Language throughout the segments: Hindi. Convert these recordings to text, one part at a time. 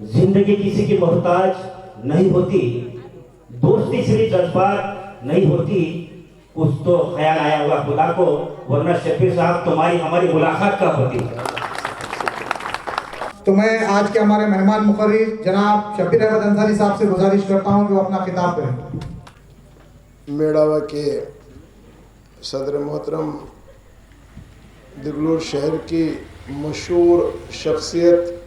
जिंदगी किसी की मोहताज नहीं होती, दोस्ती सिर्फ जज्बात नहीं होती। कुछ तो ख्याल आया होगा खुदा को, वरना शफीर साहब तुम्हारी हमारी मुलाकात कब होती। तो मैं आज के हमारे मेहमान मुकर्रिर जनाब शफीर अहमद अंसारी साहब से गुजारिश करता हूं कि वो अपना खिताब करें। मेड़ावा के सदर मोहतरम, दिगलूर शहर की मशहूर शख्सियत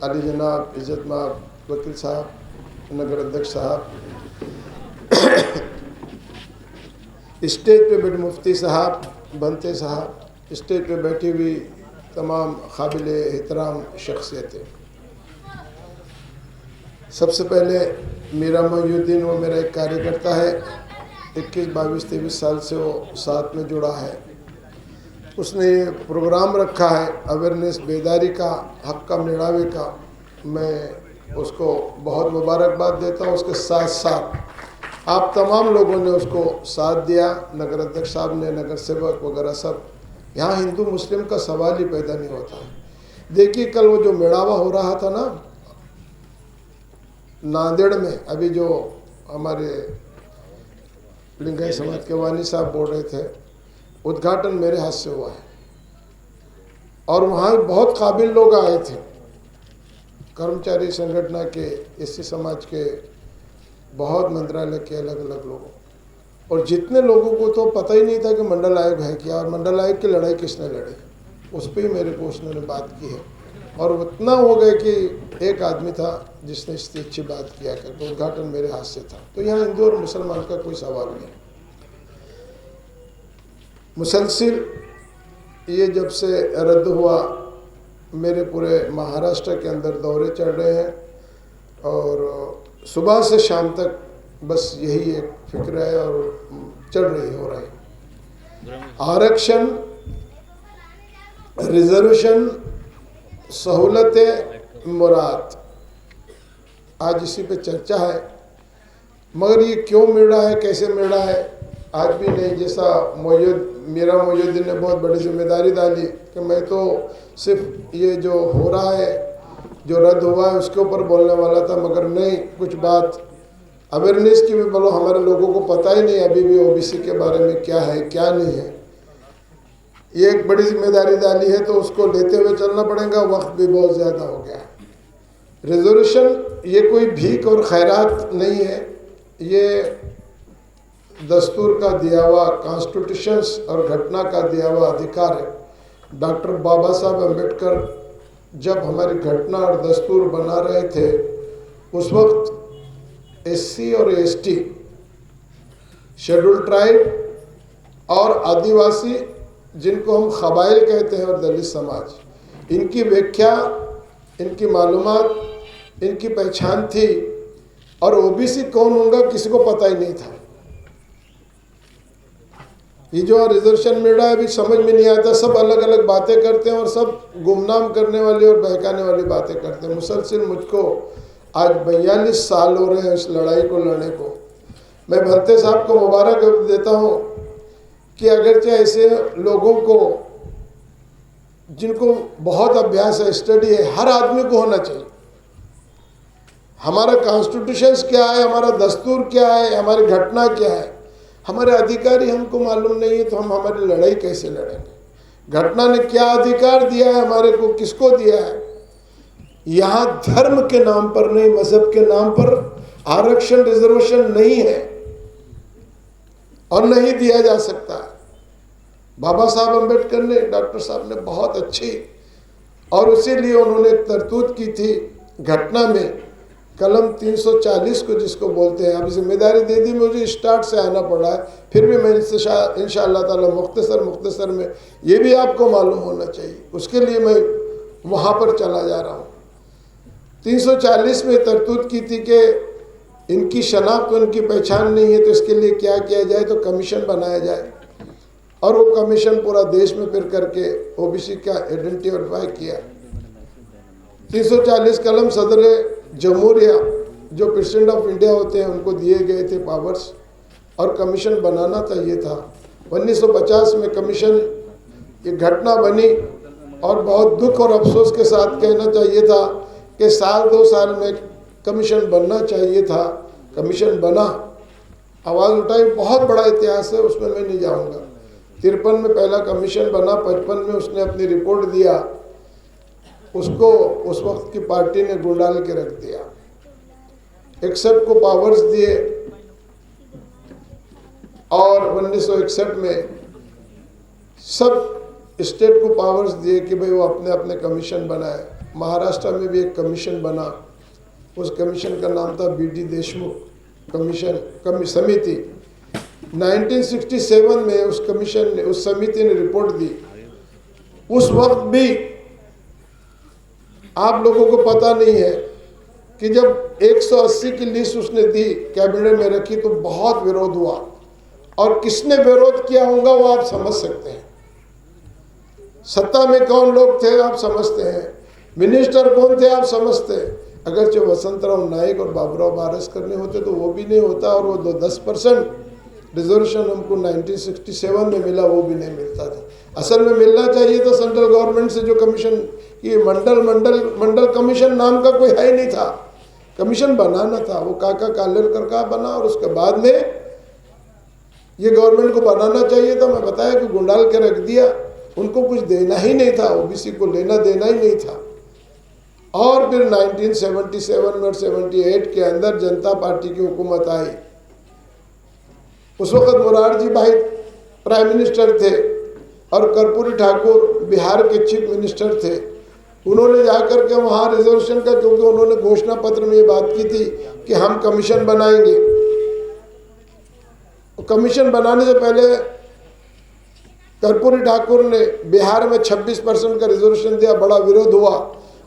अली जनाब इज़्ज़तमाब वकील साहब, नगर अध्यक्ष साहब, स्टेज पे बैठे मुफ्ती साहब, बनते साहब, स्टेज पे बैठी हुई तमाम काबिल एहतराम शख्सियतें। सबसे पहले मीरा मोहिउद्दीन, वो मेरा एक कार्यकर्ता है, 21, 22, 23 साल से वो साथ में जुड़ा है। उसने ये प्रोग्राम रखा है अवेयरनेस, बेदारी का, हक का, मेड़ावे का। मैं उसको बहुत मुबारकबाद देता हूँ। उसके साथ साथ आप तमाम लोगों ने उसको साथ दिया, नगर अध्यक्ष साहब ने, नगर सेवक वगैरह सब। यहाँ हिंदू मुस्लिम का सवाल ही पैदा नहीं होता है। देखिए कल वो जो मेड़ावा हो रहा था ना नांदेड़ में, अभी जो हमारे लिंगायत समाज के वानी साहब बोल रहे थे, उद्घाटन मेरे हाथ से हुआ है और वहाँ बहुत काबिल लोग आए थे, कर्मचारी संगठन के, एससी समाज के, बहुत मंत्रालय के अलग अलग लोगों, और जितने लोगों को तो पता ही नहीं था कि मंडल आयोग है क्या, और मंडल आयोग की लड़ाई किसने लड़ी, उस पर ही मेरे को उसने बात की है। और उतना हो गए कि एक आदमी था जिसने इससे अच्छी बात किया करके, उद्घाटन मेरे हाथ से था। तो यहाँ हिंदू और मुसलमान का कोई सवाल नहीं। मुसलसिल ये जब से रद्द हुआ, मेरे पूरे महाराष्ट्र के अंदर दौरे चल रहे हैं और सुबह से शाम तक बस यही एक फिक्र है और चल रही हो रहा है। आरक्षण, रिजर्वेशन, सहूलतें, मुराद, आज इसी पे चर्चा है। मगर ये क्यों मिला है, कैसे मिला है, आज भी नहीं। जैसा मीरा मोहिउद्दीन ने बहुत बड़ी जिम्मेदारी डाली कि मैं तो सिर्फ ये जो हो रहा है, जो रद्द हुआ है, उसके ऊपर बोलने वाला था, मगर नहीं, कुछ बात अवेयरनेस की भी बोलो। हमारे लोगों को पता ही नहीं अभी भी ओबीसी के बारे में क्या है क्या नहीं है। ये एक बड़ी जिम्मेदारी डाली है तो उसको लेते हुए चलना पड़ेगा। वक्त भी बहुत ज़्यादा हो गया। रिजर्वेशन ये कोई भीख और खैरात नहीं है, ये दस्तूर का दिया हुआ, कॉन्स्टिट्यूशंस और घटना का दिया हुआ अधिकार है। डॉक्टर बाबा साहब अम्बेडकर जब हमारी घटना और दस्तूर बना रहे थे, उस वक्त एससी और एसटी, शेड्यूल ट्राइब और आदिवासी, जिनको हम क़बाइल कहते हैं, और दलित समाज, इनकी व्याख्या, इनकी मालूमात, इनकी पहचान थी। और ओबीसी कौन होगा किसी को पता ही नहीं था। ये जो रिजर्वेशन मिल रहा है अभी समझ में नहीं आता। सब अलग अलग बातें करते हैं और सब गुमनाम करने वाली और बहकाने वाली बातें करते हैं। मुसलसिल मुझको आज 42 साल हो रहे हैं इस लड़ाई को लड़ने को। मैं भंते साहब को मुबारक देता हूँ कि अगरचे ऐसे लोगों को जिनको बहुत अभ्यास है, स्टडी है, हर आदमी को होना चाहिए। हमारा कॉन्स्टिट्यूशंस क्या है, हमारा दस्तूर क्या है, हमारी घटना क्या है, हमारे अधिकारी हमको मालूम नहीं है तो हम हमारी लड़ाई कैसे लड़ेंगे। घटना ने क्या अधिकार दिया है हमारे को, किसको दिया है। यहाँ धर्म के नाम पर नहीं, मजहब के नाम पर आरक्षण, रिजर्वेशन नहीं है और नहीं दिया जा सकता। बाबा साहब अम्बेडकर ने, डॉक्टर साहब ने बहुत अच्छी, और इसीलिए उन्होंने एक तरतूद की थी घटना में, कलम 340 को जिसको बोलते हैं। अभी जिम्मेदारी दे दी, मुझे स्टार्ट से आना पड़ा है, फिर भी मैं इंशाअल्लाह ताला मुख्तसर में, ये भी आपको मालूम होना चाहिए, उसके लिए मैं वहाँ पर चला जा रहा हूँ। 340 में तरतूद की थी कि इनकी शनाख्त, इनकी पहचान नहीं है तो इसके लिए क्या किया जाए, तो कमीशन बनाया जाए। और वो कमीशन पूरा देश में फिर करके ओबीसी का आइडेंटिफाई किया। 340 कलम सदर जमहूरिया, जो प्रेसिडेंट ऑफ इंडिया होते हैं, उनको दिए गए थे पावर्स, और कमीशन बनाना चाहिए था। 1950 में कमीशन, ये घटना बनी और बहुत दुख और अफसोस के साथ कहना चाहिए था कि साल 2 साल में कमीशन बनना चाहिए था, कमीशन बना, आवाज़ उठाई, बहुत बड़ा इतिहास है, उसमें मैं नहीं जाऊंगा। 53 में पहला कमीशन बना, 55 में उसने अपनी रिपोर्ट दिया, उसको उस वक्त की पार्टी ने गुंडाल के रख दिया। 61 को पावर्स दिए और 1961 में सब स्टेट को पावर्स दिए कि भाई वो अपने अपने कमीशन बनाए। महाराष्ट्र में भी एक कमीशन बना, उस कमीशन का नाम था BD देशमुख कमीशन समिति। 1967 में उस कमीशन ने, उस समिति ने रिपोर्ट दी। उस वक्त भी आप लोगों को पता नहीं है कि जब 180 की लिस्ट उसने दी, कैबिनेट में रखी, तो बहुत विरोध हुआ, और किसने विरोध किया होगा वो आप समझ सकते हैं। सत्ता में कौन लोग थे आप समझते हैं, मिनिस्टर कौन थे आप समझते हैं। अगर जो वसंतराव नाइक और बाबूराव बारस्कर ने होते तो वो भी नहीं होता, और वो 10% रिजर्वेशन हमको 1967 में मिला, वो भी नहीं मिलता था। असल में मिलना चाहिए था सेंट्रल गवर्नमेंट से जो कमीशन, ये मंडल कमीशन नाम का कोई है ही नहीं था, कमीशन बनाना था, वो काका कालेलकर का बना, और उसके बाद में ये गवर्नमेंट को बनाना चाहिए था। मैं बताया कि गुंडाल के रख दिया, उनको कुछ देना ही नहीं था, ओबीसी को लेना देना ही नहीं था। और फिर 1977 में और 78 के अंदर जनता पार्टी की हुकूमत आई। उस वक्त मोरारजी भाई प्राइम मिनिस्टर थे और कर्पूरी ठाकुर बिहार के चीफ मिनिस्टर थे। उन्होंने जाकर के वहाँ रिजर्वेशन का, क्योंकि उन्होंने घोषणा पत्र में ये बात की थी कि हम कमीशन बनाएंगे। कमीशन बनाने से पहले कर्पूरी ठाकुर ने बिहार में 26% का रिजर्वेशन दिया, बड़ा विरोध हुआ,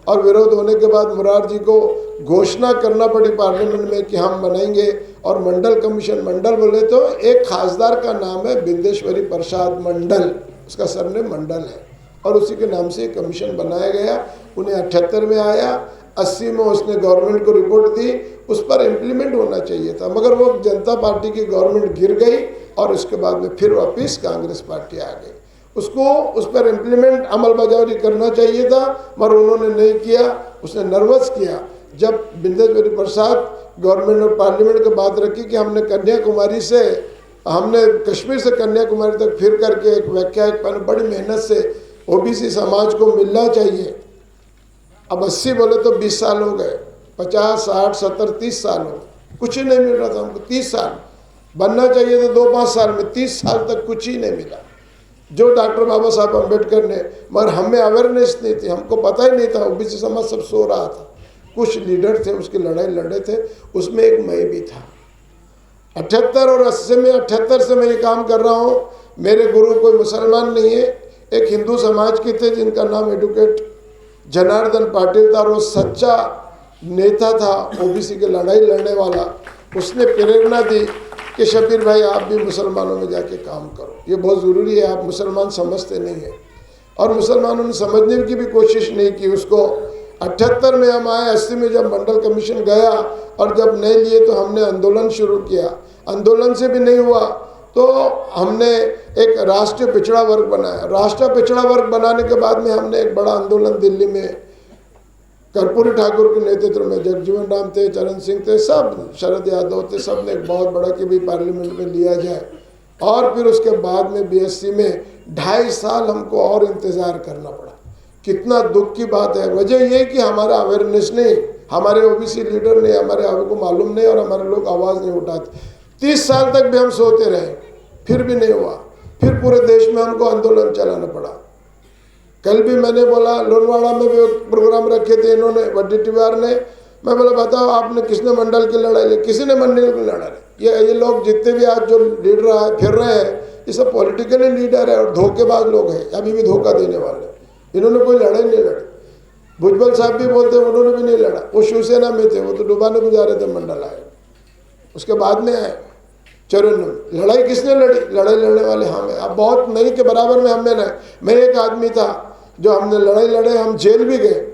और विरोध होने के बाद मुरारजी को घोषणा करना पड़ी पार्लियामेंट में कि हम बनाएंगे। और मंडल कमीशन, मंडल बोले तो एक खासदार का नाम है बिंदेश्वरी प्रसाद मंडल, उसका सरनेम मंडल है, और उसी के नाम से कमीशन बनाया गया। उन्हें 78 में आया, 80 में उसने गवर्नमेंट को रिपोर्ट दी, उस पर इम्प्लीमेंट होना चाहिए था, मगर वो जनता पार्टी की गवर्नमेंट गिर गई, और उसके बाद में फिर वापस कांग्रेस पार्टी आ गई। उसको उस पर इम्प्लीमेंट अमल बजावरी करना चाहिए था, मगर उन्होंने नहीं किया। उसने नर्वस किया जब बिंदेश्वरी प्रसाद गवर्नमेंट और पार्लियामेंट की बात रखी कि हमने कश्मीर से कन्याकुमारी तक फिर करके एक व्याख्या, एक बड़ी मेहनत से ओबीसी समाज को मिलना चाहिए। अब 80 बोले तो 20 साल हो गए, 50, 60, 70, 30 साल हो गए, कुछ ही नहीं मिल रहा था हमको। 30 साल बनना चाहिए तो 2-5 साल में, 30 साल तक कुछ ही नहीं मिला। जो डॉक्टर बाबा साहब अम्बेडकर ने, मगर हमें अवेयरनेस नहीं थी, हमको पता ही नहीं था, ओबीसी समाज सब सो रहा था। कुछ लीडर थे, उसकी लड़ाई लड़े थे, उसमें एक मैं भी था। 78 और 80 में, 78 से मैं ये काम कर रहा हूँ। मेरे गुरु कोई मुसलमान नहीं है, एक हिंदू समाज के थे जिनका नाम एडवोकेट जनार्दन पाटिल था, और वो सच्चा नेता था, ओबीसी की लड़ाई लड़ने वाला। उसने प्रेरणा दी कि शबीर भाई आप भी मुसलमानों में जाके काम करो, ये बहुत ज़रूरी है, आप मुसलमान समझते नहीं हैं। और मुसलमानों ने समझने की भी कोशिश नहीं की उसको। 78 में हम आए, 80 में जब मंडल कमीशन गया, और जब नहीं लिए तो हमने आंदोलन शुरू किया। आंदोलन से भी नहीं हुआ तो हमने एक राष्ट्रीय पिछड़ा वर्ग बनाया। राष्ट्रीय पिछड़ा वर्ग बनाने के बाद में हमने एक बड़ा आंदोलन दिल्ली में कर्पूरी ठाकुर के नेतृत्व में, जगजीवन राम थे, चरण सिंह थे, सब शरद यादव थे, सब ने एक बहुत बड़ा कि भी पार्लियामेंट में लिया जाए। और फिर उसके बाद में BSc में 2.5 साल हमको और इंतज़ार करना पड़ा। कितना दुख की बात है। वजह ये कि हमारा अवेयरनेस नहीं, हमारे ओबीसी लीडर नहीं, हमारे आपको मालूम नहीं, और हमारे लोग आवाज़ नहीं उठाते। 30 साल तक भी हम सोते रहे, फिर भी नहीं हुआ। फिर पूरे देश में हमको आंदोलन चलाना पड़ा। कल भी मैंने बोला, लोनवाड़ा में भी प्रोग्राम रखे थे इन्होंने, वड्डीटीवार ने। मैं बोला बताओ आपने किसने मंडल की लड़ाई ली? किसी ने मंडल की लड़ाई। ये लोग जितने भी आज जो लीडर फिर रहे हैं, ये सब पॉलिटिकली लीडर है और धोखेबाज लोग हैं, अभी भी धोखा देने वाले। इन्होंने कोई लड़ाई नहीं लड़ी। भुजबल साहब भी बोलते हैं उन्होंने भी नहीं लड़ा, वो शिवसेना में थे, वो तो डुबाने को जा रहे थे, मंडल आए, उसके बाद में आए चरण। लड़ाई किसने लड़ी? लड़ाई लड़ने वाले हम हैं। अब बहुत नहीं के बराबर में हमें नहीं। मैं एक आदमी था जो हमने लड़ाई लड़े, हम जेल भी गए।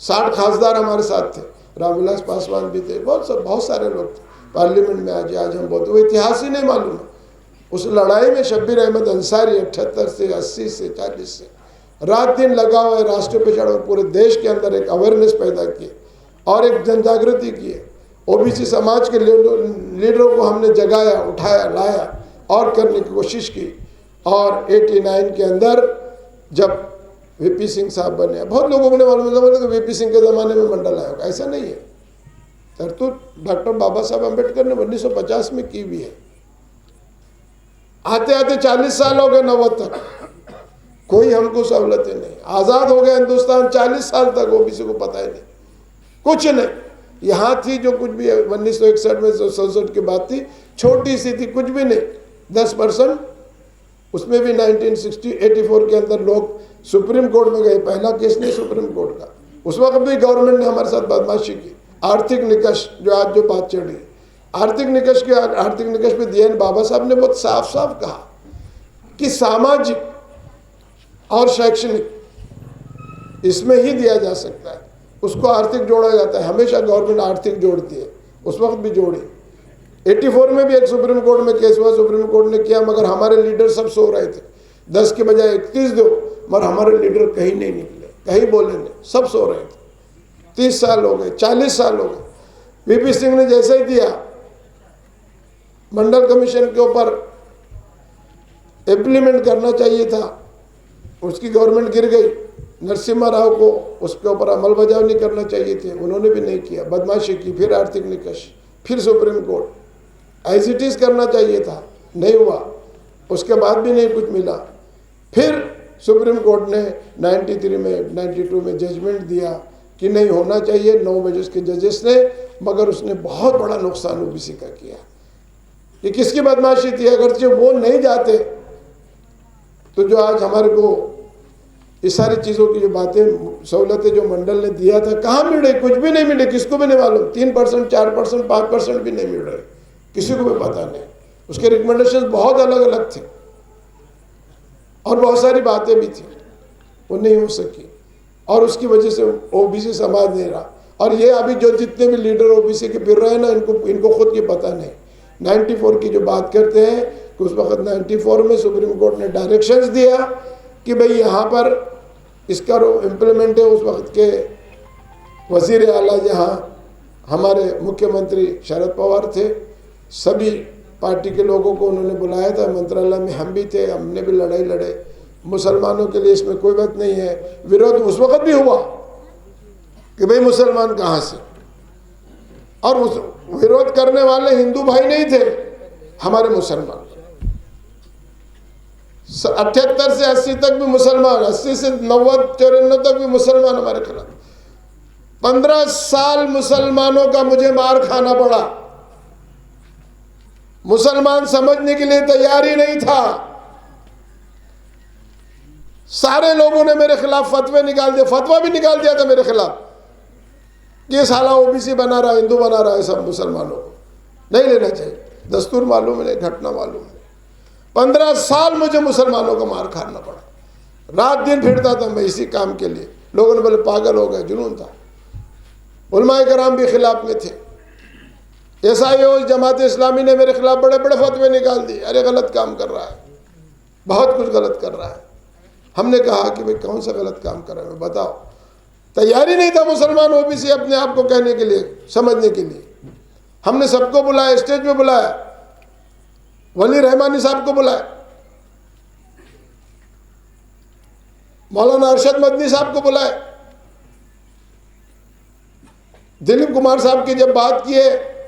60 खासदार हमारे साथ थे, रामविलास पासवान भी थे, बहुत सारे लोग थे पार्लियामेंट में। आज हम बोलते, वो इतिहास ही नहीं मालूम है। उस लड़ाई में शब्बीर अहमद अंसारी 78 से 80 से 40 से रात दिन लगा हुआ है, राष्ट्रीय पिछड़ा और पूरे देश के अंदर एक अवेयरनेस पैदा की। और एक जनजागृति की है। ओबीसी समाज के लीडरों को हमने जगाया, उठाया, लाया और करने की कोशिश की। और 89 के अंदर जब वीपी सिंह साहब बने, बहुत लोगों ने मालूम था कि वीपी सिंह के ज़माने में मंडल आयोग, ऐसा नहीं है। तरतूब डॉक्टर बाबा साहब अम्बेडकर ने 1950 में की भी है। आते आते 40 साल हो गए 90 तक, कोई हमको सहूलतें नहीं। आज़ाद हो गया हिंदुस्तान, 40 साल तक ओबीसी को पता ही नहीं, कुछ नहीं। यहाँ थी जो कुछ भी 1961 में 67 की बात थी, छोटी सी थी, कुछ भी नहीं, 10%। उसमें भी 1984 के अंदर लोग सुप्रीम कोर्ट में गए, पहला केस नहीं सुप्रीम कोर्ट का। उस वक्त भी गवर्नमेंट ने हमारे साथ बदमाशी की। आर्थिक निकष जो आज जो बात चल रही है, आर्थिक निकष पे DN बाबा साहब ने बहुत साफ साफ कहा कि सामाजिक और शैक्षणिक इसमें ही दिया जा सकता है, उसको आर्थिक जोड़ा जाता है। हमेशा गवर्नमेंट आर्थिक जोड़ती है, उस वक्त भी जोड़ी। 84 में भी एक सुप्रीम कोर्ट में केस हुआ, सुप्रीम कोर्ट ने किया, मगर हमारे लीडर सब सो रहे थे। 10 के बजाय 31 दो, मगर हमारे लीडर कहीं नहीं निकले, कहीं बोले नहीं, सब सो रहे थे। 30 साल हो गए, 40 साल हो गए। वीपी सिंह ने जैसे ही दिया, मंडल कमीशन के ऊपर इम्प्लीमेंट करना चाहिए था, उसकी गवर्नमेंट गिर गई। नरसिम्हा राव को उसके ऊपर अमल बजावनी करना चाहिए थे, उन्होंने भी नहीं किया, बदमाशी की। फिर आर्थिक निकष, फिर Supreme Court, as it is करना चाहिए था, नहीं हुआ। उसके बाद भी नहीं कुछ मिला। फिर सुप्रीम कोर्ट ने 93 में 92 में जजमेंट दिया कि नहीं होना चाहिए, 9 बजे के जजेस ने, मगर उसने बहुत बड़ा नुकसान ओबीसी का किया। ये किसकी बदमाशी थी? अगर जो वो नहीं जाते तो जो आज हमारे को इस सारी चीज़ों की जो बातें, सहूलतें जो मंडल ने दिया था, कहाँ मिले? कुछ भी नहीं मिले, किसको भी नहीं मालूम। 3%, 4%, 5% भी नहीं मिल रहे, किसी को भी पता नहीं। उसके रिकमेंडेशन बहुत अलग अलग थे और बहुत सारी बातें भी थी, वो नहीं हो सकी और उसकी वजह से ओबीसी समाज नहीं रहा। और ये अभी जो जितने भी लीडर ओबीसी के फिर रहे हैं ना, इनको खुद की पता नहीं। 94 की जो बात करते हैं कि उस वक्त 94 में सुप्रीम कोर्ट ने डायरेक्शंस दिया कि भाई यहाँ पर इसका इम्प्लीमेंट है। उस वक्त के वज़ीर आला जहाँ हमारे मुख्यमंत्री शरद पवार थे, सभी पार्टी के लोगों को उन्होंने बुलाया था मंत्रालय में, हम भी थे, हमने भी लड़ाई लड़े। मुसलमानों के लिए इसमें कोई बात नहीं है। विरोध उस वक्त भी हुआ कि भाई मुसलमान कहाँ से, और उस विरोध करने वाले हिंदू भाई नहीं थे, हमारे मुसलमान। 78 से 80 तक भी मुसलमान, 80 से 90 94 तक भी मुसलमान हमारे खिलाफ। 15 साल मुसलमानों का मुझे मार खाना पड़ा। मुसलमान समझने के लिए तैयार ही नहीं था। सारे लोगों ने मेरे खिलाफ फतवे निकाल दिए, फतवा भी निकाल दिया था मेरे खिलाफ कि साला ओबीसी बना रहा, हिंदू बना रहा है, सब मुसलमानों को नहीं लेना चाहिए। दस्तूर मालूम है, घटना मालूम है। 15 साल मुझे मुसलमानों को मार खाना पड़ा। रात दिन फिरता था मैं इसी काम के लिए। लोगों ने बोले पागल हो गए, जुनून था। उलमाए कराम भी खिलाफ में थे। SIO जमात इस्लामी ने मेरे खिलाफ बड़े बड़े फतवे निकाल दिए, अरे गलत काम कर रहा है, बहुत कुछ गलत कर रहा है। हमने कहा कि भाई कौन सा गलत काम कर रहा है बताओ। तैयारी नहीं था मुसलमान ओबीसी अपने आप को कहने के लिए, समझने के लिए। हमने सबको बुलाया, स्टेज पे बुलाया, वली रहमानी साहब को बुलाया, मौलाना अरशद मदनी साहब को बुलाया, दिलीप कुमार साहब की जब बात की है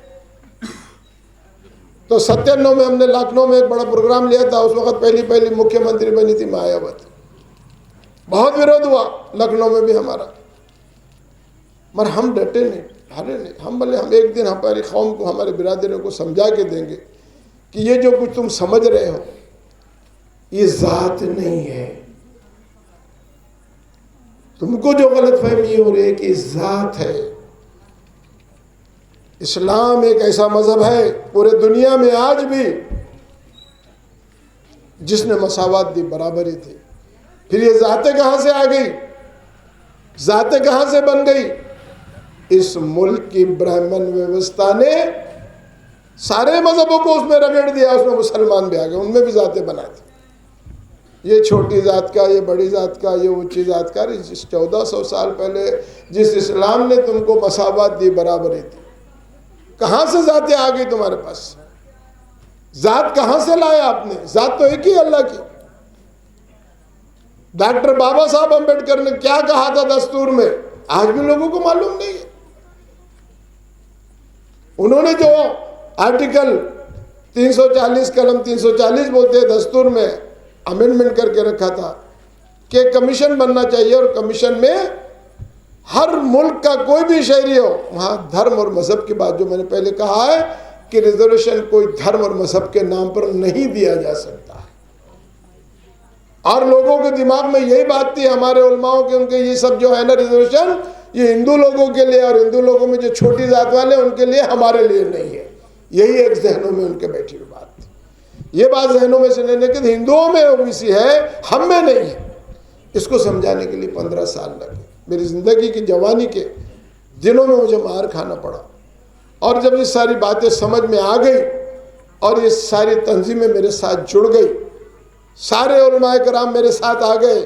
तो 97 में हमने लखनऊ में एक बड़ा प्रोग्राम लिया था। उस वक्त पहली मुख्यमंत्री बनी थी मायावती। बहुत विरोध हुआ लखनऊ में भी हमारा, मगर हम डटे नहीं, हारे नहीं। हम बोले हम एक दिन हमारी कौम को, हमारे बिरादरों को समझा के देंगे कि ये जो कुछ तुम समझ रहे हो ये जात नहीं है। तुमको जो गलतफहमी हो रही है कि जात है। इस्लाम एक ऐसा मजहब है पूरे दुनिया में आज भी जिसने मसावत दी, बराबरी थी। फिर ये जातें कहाँ से आ गई, जातें कहाँ से बन गई? इस मुल्क की ब्राह्मण व्यवस्था ने सारे मजहबों को उसमें रगड़ दिया, उसमें मुसलमान भी आ गए, उनमें भी जातें बना दी। ये छोटी जात का, ये बड़ी जात का, ये ऊंची जात का। 1400 साल पहले जिस इस्लाम ने तुमको मसावत दी, बराबरी दी, कहाँ से जातें आ गई तुम्हारे पास? जात कहाँ से लाया आपने? जात तो एक ही अल्लाह की। डॉक्टर बाबा साहब अम्बेडकर ने क्या कहा था दस्तूर में, आज भी लोगों को मालूम नहीं है। उन्होंने जो आर्टिकल 340 कलम 340 बोलते हैं दस्तूर में अमेंडमेंट करके रखा था कि कमीशन बनना चाहिए, और कमीशन में हर मुल्क का कोई भी शहरी हो, वहां धर्म और मजहब की बात जो मैंने पहले कहा है कि रिजर्वेशन कोई धर्म और मजहब के नाम पर नहीं दिया जा सकता है। और लोगों के दिमाग में यही बात थी हमारे उलमाओं के, उनके ये सब जो है ना रिजर्वेशन, ये हिंदू लोगों के लिए, और हिंदू लोगों में जो छोटी जात वाले उनके लिए, हमारे लिए नहीं है। यही एक जहनों में उनके बैठी हुई बात थी। ये बात जहनों में से लेने के हिंदुओं में ओबीसी है, हम में नहीं है। इसको समझाने के लिए 15 साल लगे। मेरी जिंदगी की जवानी के दिनों में मुझे मार खाना पड़ा, और जब ये सारी बातें समझ में आ गई और ये सारी तंजीमें मेरे साथ जुड़ गई, सारे उलमाए कराम मेरे साथ आ गए,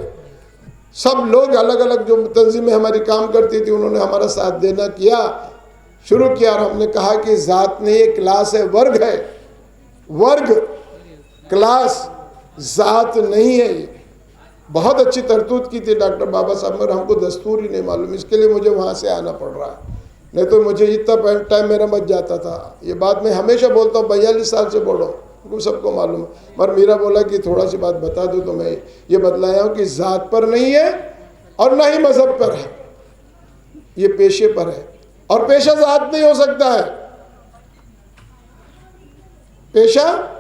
सब लोग अलग अलग जो तंजीमें हमारी काम करती थी उन्होंने हमारा साथ देना किया, शुरू किया। और हमने कहा कि जात नहीं है, क्लास है, वर्ग है, वर्ग, क्लास, जात नहीं है। ये बहुत अच्छी तरतूत की थी डॉक्टर बाबा साहब, मगर हमको दस्तूर ही नहीं मालूम, इसके लिए मुझे वहाँ से आना पड़ रहा है, नहीं तो मुझे इतना टाइम मेरा बच जाता था। ये बात मैं हमेशा बोलता हूँ, 42 साल से बोलो, उनको सबको मालूम है। मगर मीरा बोला कि थोड़ा सी बात बता दूँ, तो मैं ये बतलाया हूँ कि जात पर नहीं है और ना ही मजहब पर है, ये पेशे पर है। और पेशा जात नहीं हो सकता है। पेशा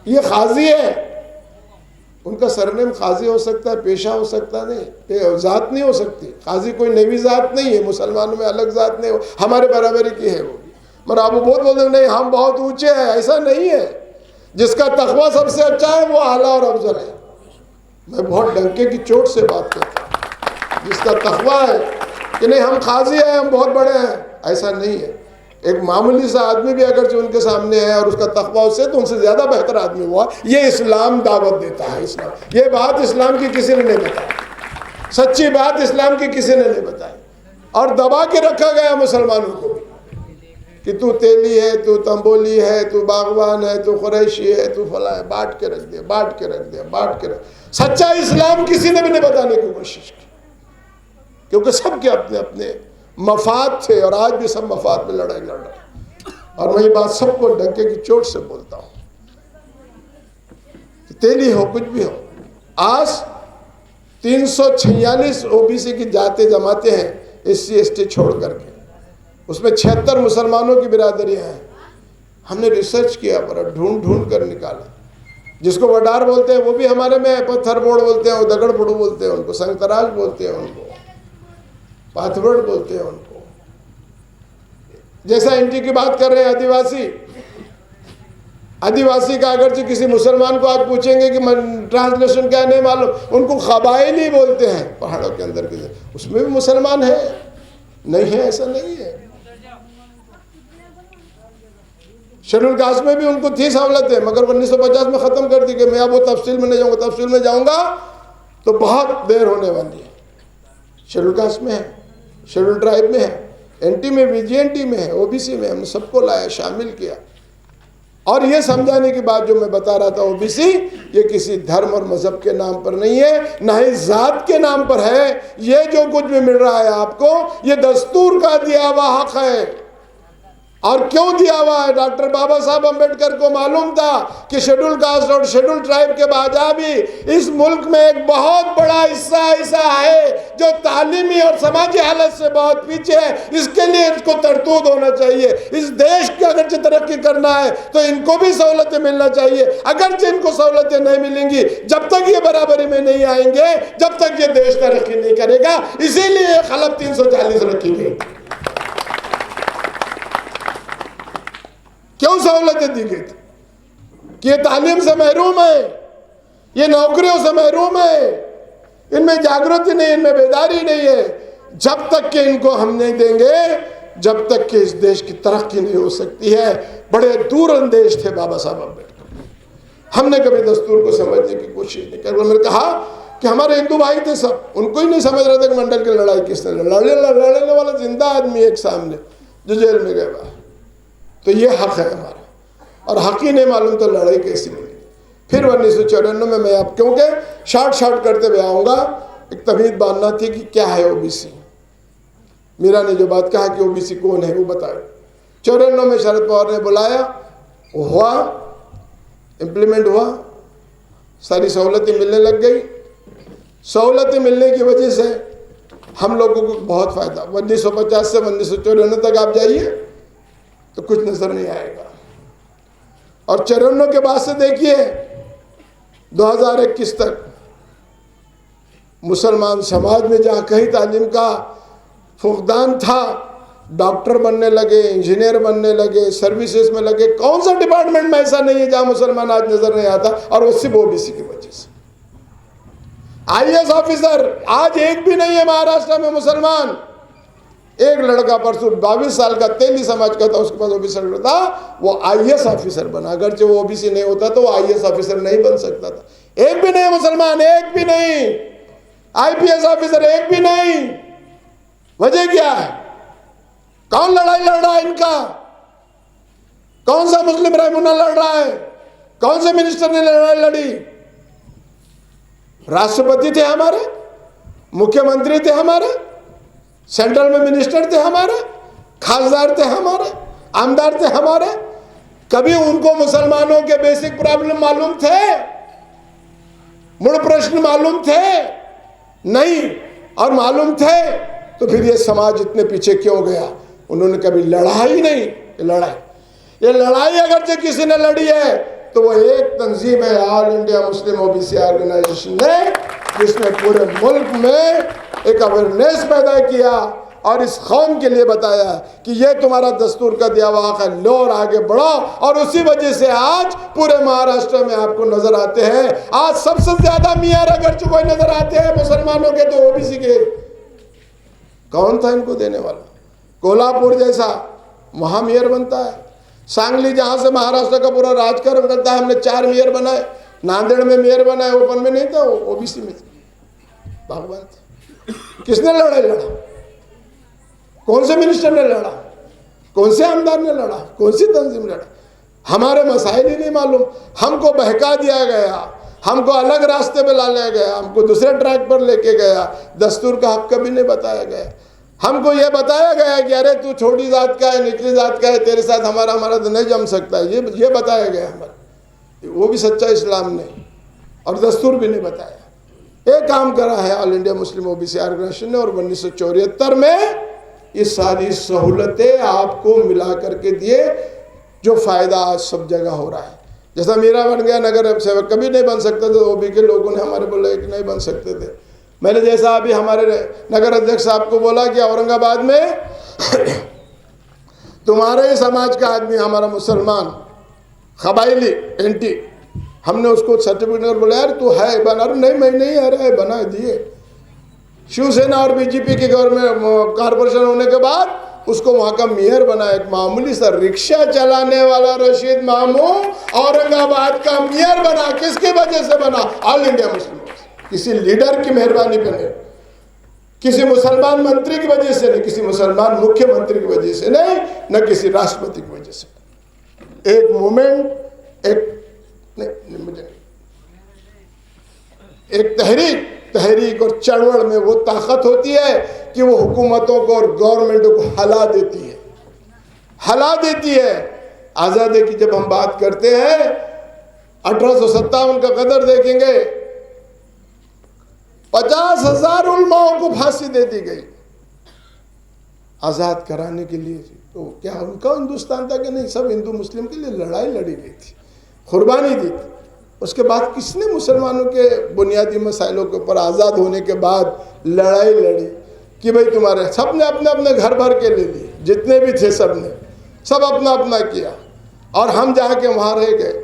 ये खाजी है, उनका सरनेम खाजी हो सकता है, पेशा हो सकता नहीं, जात नहीं हो सकती। खाजी कोई नवी जात नहीं है, मुसलमानों में अलग जात नहीं हो, हमारे बराबरी की है वो। मगर आप बहुत बोलते नहीं हम बहुत ऊंचे हैं, ऐसा नहीं है। जिसका तकवा सबसे अच्छा है वो आला और अफजल है। मैं बहुत डंके की चोट से बात करता हूँ। जिसका तकवा है कि नहीं हम खाजी हैं, हम बहुत बड़े हैं, ऐसा नहीं है। एक मामूली सा आदमी भी अगर जो उनके सामने है और उसका तकवा उससे, तो उनसे ज़्यादा बेहतर आदमी हुआ। ये इस्लाम दावत देता है। इस्लाम, ये बात इस्लाम की किसी ने नहीं बताई, सच्ची बात इस्लाम की किसी ने नहीं बताई। और दबा के रखा गया मुसलमानों को कि तू तेली है, तू तंबोली है, तू बागवान है, तू कुरैशी है, तू फला है, बांट के रख दिया, बांट के रख दिया, बांट के रख। सच्चा इस्लाम किसी ने भी नहीं बताने की कोशिश की, क्योंकि सबके अपने अपने मफाद थे, और आज भी सब मफाद में लड़ाई लड़ रहे। और मैं ये बात सबको डंके की चोट से बोलता हूँ, तेली हो कुछ भी हो, आज 346 ओबीसी की जाते जमाते हैं, SC ST छोड़ करके, उसमें 76 मुसलमानों की बिरादरियां हैं। हमने रिसर्च किया, पर ढूंढ ढूंढ कर निकाला। जिसको वडार बोलते हैं वो भी हमारे में, पत्थर बोर्ड बोलते हैं, दगड़ बुड़ू बोलते हैं उनको, संगतराज बोलते हैं उनको, पाथवर्ड बोलते हैं उनको। जैसा इंटी की बात कर रहे हैं, आदिवासी, आदिवासी का अगरचे किसी मुसलमान को आज पूछेंगे कि ट्रांसलेशन क्या नहीं मालूम, उनको कबायली बोलते हैं पहाड़ों के अंदर के, उसमें भी मुसलमान है नहीं है, ऐसा नहीं है। शेड्यूल कास्ट में भी उनको थी सहूलतें, मगर 1950 में ख़त्म कर दी गई। मैं अब वो तफसील में नहीं जाऊँगा, तफसील में जाऊँगा तो बहुत देर होने वाली है। शेड्यूल कास्ट में है, शेड्यूल ट्राइब में है, NT में भी, GNT में है, OBC में, हमने सबको लाया, शामिल किया। और ये समझाने की बात जो मैं बता रहा था, OBC ये किसी धर्म और मजहब के नाम पर नहीं है, ना ही जात के नाम पर है। ये जो कुछ भी मिल रहा है आपको, ये दस्तूर का दिया हुआ हक है। और क्यों दिया हुआ है? डॉक्टर बाबा साहब अम्बेडकर को मालूम था कि शेड्यूल कास्ट और शेड्यूल ट्राइब के बाद भी इस मुल्क में एक बहुत बड़ा हिस्सा ऐसा है जो तालीमी और समाजी हालत से बहुत पीछे है। इसके लिए इसको तरतूद होना चाहिए। इस देश की अगरचे तरक्की करना है तो इनको भी सहूलतें मिलना चाहिए। अगरचे इनको सहूलतें नहीं मिलेंगी, जब तक ये बराबरी में नहीं आएंगे, जब तक ये देश तरक्की नहीं करेगा। इसीलिए खलब 340 रखी गई। क्यों सहूलतें दी गई थी? कि ये तालीम से महरूम है, ये नौकरियों से महरूम है, इनमें जागृति नहीं, इनमें बेदारी नहीं है। जब तक कि इनको हम नहीं देंगे, जब तक कि इस देश की तरक्की नहीं हो सकती है। बड़े दूरअंदेश थे बाबा साहब अम्बेडकर, हमने कभी दस्तूर को समझने की कोशिश नहीं की। उन्होंने कहा कि हमारे हिंदू भाई थे सब, उनको ही नहीं समझ रहे थे कि मंडल की लड़ाई किसने लड़ने वाला जिंदा आदमी एक सामने जो जेल में गया। तो ये हक है हमारा, और हक ही नहीं मालूम तो लड़ाई कैसी मिली। फिर 1994 में मैं आप क्योंकि शॉर्ट करते हुए आऊँगा, एक तमीज़ बांधना थी कि क्या है ओबीसी। मीरा ने जो बात कहा कि ओबीसी कौन है वो बताए। 94 में शरद पवार ने बुलाया, वो हुआ, इम्प्लीमेंट हुआ, सारी सहूलतें मिलने लग गई। सहूलतें मिलने की वजह से हम लोगों को बहुत फ़ायदा। 1950 से 1994 तक आप जाइए तो कुछ नज़र नहीं आएगा, और 94 के बाद से देखिए 2021 तक मुसलमान समाज में जहाँ कहीं तालीम का फुकदान था, डॉक्टर बनने लगे, इंजीनियर बनने लगे, सर्विसेज में लगे। कौन सा डिपार्टमेंट में ऐसा नहीं है जहाँ मुसलमान आज नजर नहीं आता, और वो सिर्फ ओबीसी की वजह से। आईएएस ऑफिसर आज एक भी नहीं है महाराष्ट्र में मुसलमान। एक लड़का परसों 22 साल का तेली समाज का था, उसके पास ओबीसी लड़का था, वो आईएएस ऑफिसर बना। अगर जो वो ओबीसी नहीं होता तो वो आईएएस ऑफिसर नहीं बन सकता था। एक भी नहीं मुसलमान, एक भी नहीं आईपीएस ऑफिसर, एक भी नहीं। वजह क्या है? कौन लड़ाई लड़ रहा है इनका? कौन सा मुस्लिम रहनुमा लड़ रहा है? कौन से मिनिस्टर ने लड़ाई लड़ी? राष्ट्रपति थे हमारे, मुख्यमंत्री थे हमारे, सेंट्रल में मिनिस्टर थे हमारे, खासदार थे हमारे, आमदार थे हमारे। कभी उनको मुसलमानों के बेसिक प्रॉब्लम मालूम थे? मूल प्रश्न मालूम थे? नहीं। और मालूम थे तो फिर ये समाज इतने पीछे क्यों गया? उन्होंने कभी लड़ा ही नहीं। ये लड़ाई अगर जो किसी ने लड़ी है तो वो एक तंजीम है, All India Muslim OBC organisation ने, जिसने पूरे मुल्क में एक अवेयरनेस पैदा किया और इस कौम के लिए बताया कि ये तुम्हारा दस्तूर का दिया हुआ हक है, लो और आगे बढ़ो। और उसी वजह से आज पूरे महाराष्ट्र में आपको नजर आते हैं, आज सबसे ज्यादा मियाँ अगर कोई नजर आते हैं मुसलमानों के तो ओबीसी के। कौन था इनको देने वाला? कोल्हापुर जैसा वहां मेयर बनता है, सांगली जहां से महाराष्ट्र का पूरा राजकारण करता है, हमने 4 मेयर बनाए। नांदेड़ में मेयर बनाए, ओपन में नहीं था, ओबीसी में था। भगवान किसने लड़ाई लड़ा? कौन से मिनिस्टर ने लड़ा? कौन से आमदार ने लड़ा? कौन सी तंजीम लड़ा? हमारे मसाइल ही नहीं मालूम। हमको बहका दिया गया, हमको अलग रास्ते पे ला लिया गया, हमको दूसरे ट्रैक पर लेके गया। दस्तूर का हक कभी नहीं बताया गया। हमको ये बताया गया कि अरे तू छोटी जात का है, निचली जात का है, तेरे साथ हमारा तो नहीं जम सकता है। ये बताया गया हमारा, वो भी सच्चा इस्लाम नहीं, और दस्तूर भी नहीं बताया। एक काम करा है All India Muslim OBC organisation ने, और 1974 में ये सारी सहूलतें आपको मिला करके दिए, जो फायदा आज सब जगह हो रहा है। जैसा मेरा बन गया नगर सेवक, कभी नहीं बन सकता था, ओबी के लोगों ने हमारे बोला कि नहीं बन सकते थे। मैंने जैसा अभी हमारे नगर अध्यक्ष साहब को बोला कि औरंगाबाद में तुम्हारे ही समाज का आदमी, हमारा मुसलमान कबाइली एंटी, हमने उसको सर्टिफिकेट बोला यार तू है बना, नहीं मैं नहीं आ रहा है, बना दिए। शिवसेना और बीजेपी की गवर्नमेंट कारपोरेशन होने के बाद उसको वहां का मेयर बना। एक मामूली सा रिक्शा चलाने वाला रशीद मामू औरंगाबाद का मेयर बना। किसकी वजह से बना? ऑल इंडिया मुस्लिम, किसी लीडर की मेहरबानी पे नहीं, किसी मुसलमान मंत्री की वजह से नहीं, किसी मुसलमान मुख्यमंत्री की वजह से नहीं, न किसी राष्ट्रपति की वजह से। एक मूवमेंट, एक तहरीक और चढ़वड़ में वो ताकत होती है कि वो हुकूमतों को और गवर्नमेंटों को हला देती है। आज़ादी की जब हम बात करते हैं, 1857 का कदर देखेंगे, 50,000 उलमाओं को फांसी दे दी गई आज़ाद कराने के लिए। तो क्या उनका हिंदुस्तान था कि नहीं? सब हिंदू मुस्लिम के लिए लड़ाई लड़ी गई थी, कुर्बानी दी थी। उसके बाद किसने मुसलमानों के बुनियादी मसाइलों के ऊपर आज़ाद होने के बाद लड़ाई लड़ी कि भाई तुम्हारे सबने अपने अपने घर भर के ले लिए, जितने भी थे सब अपना अपना किया, और हम जाके वहाँ रह गए।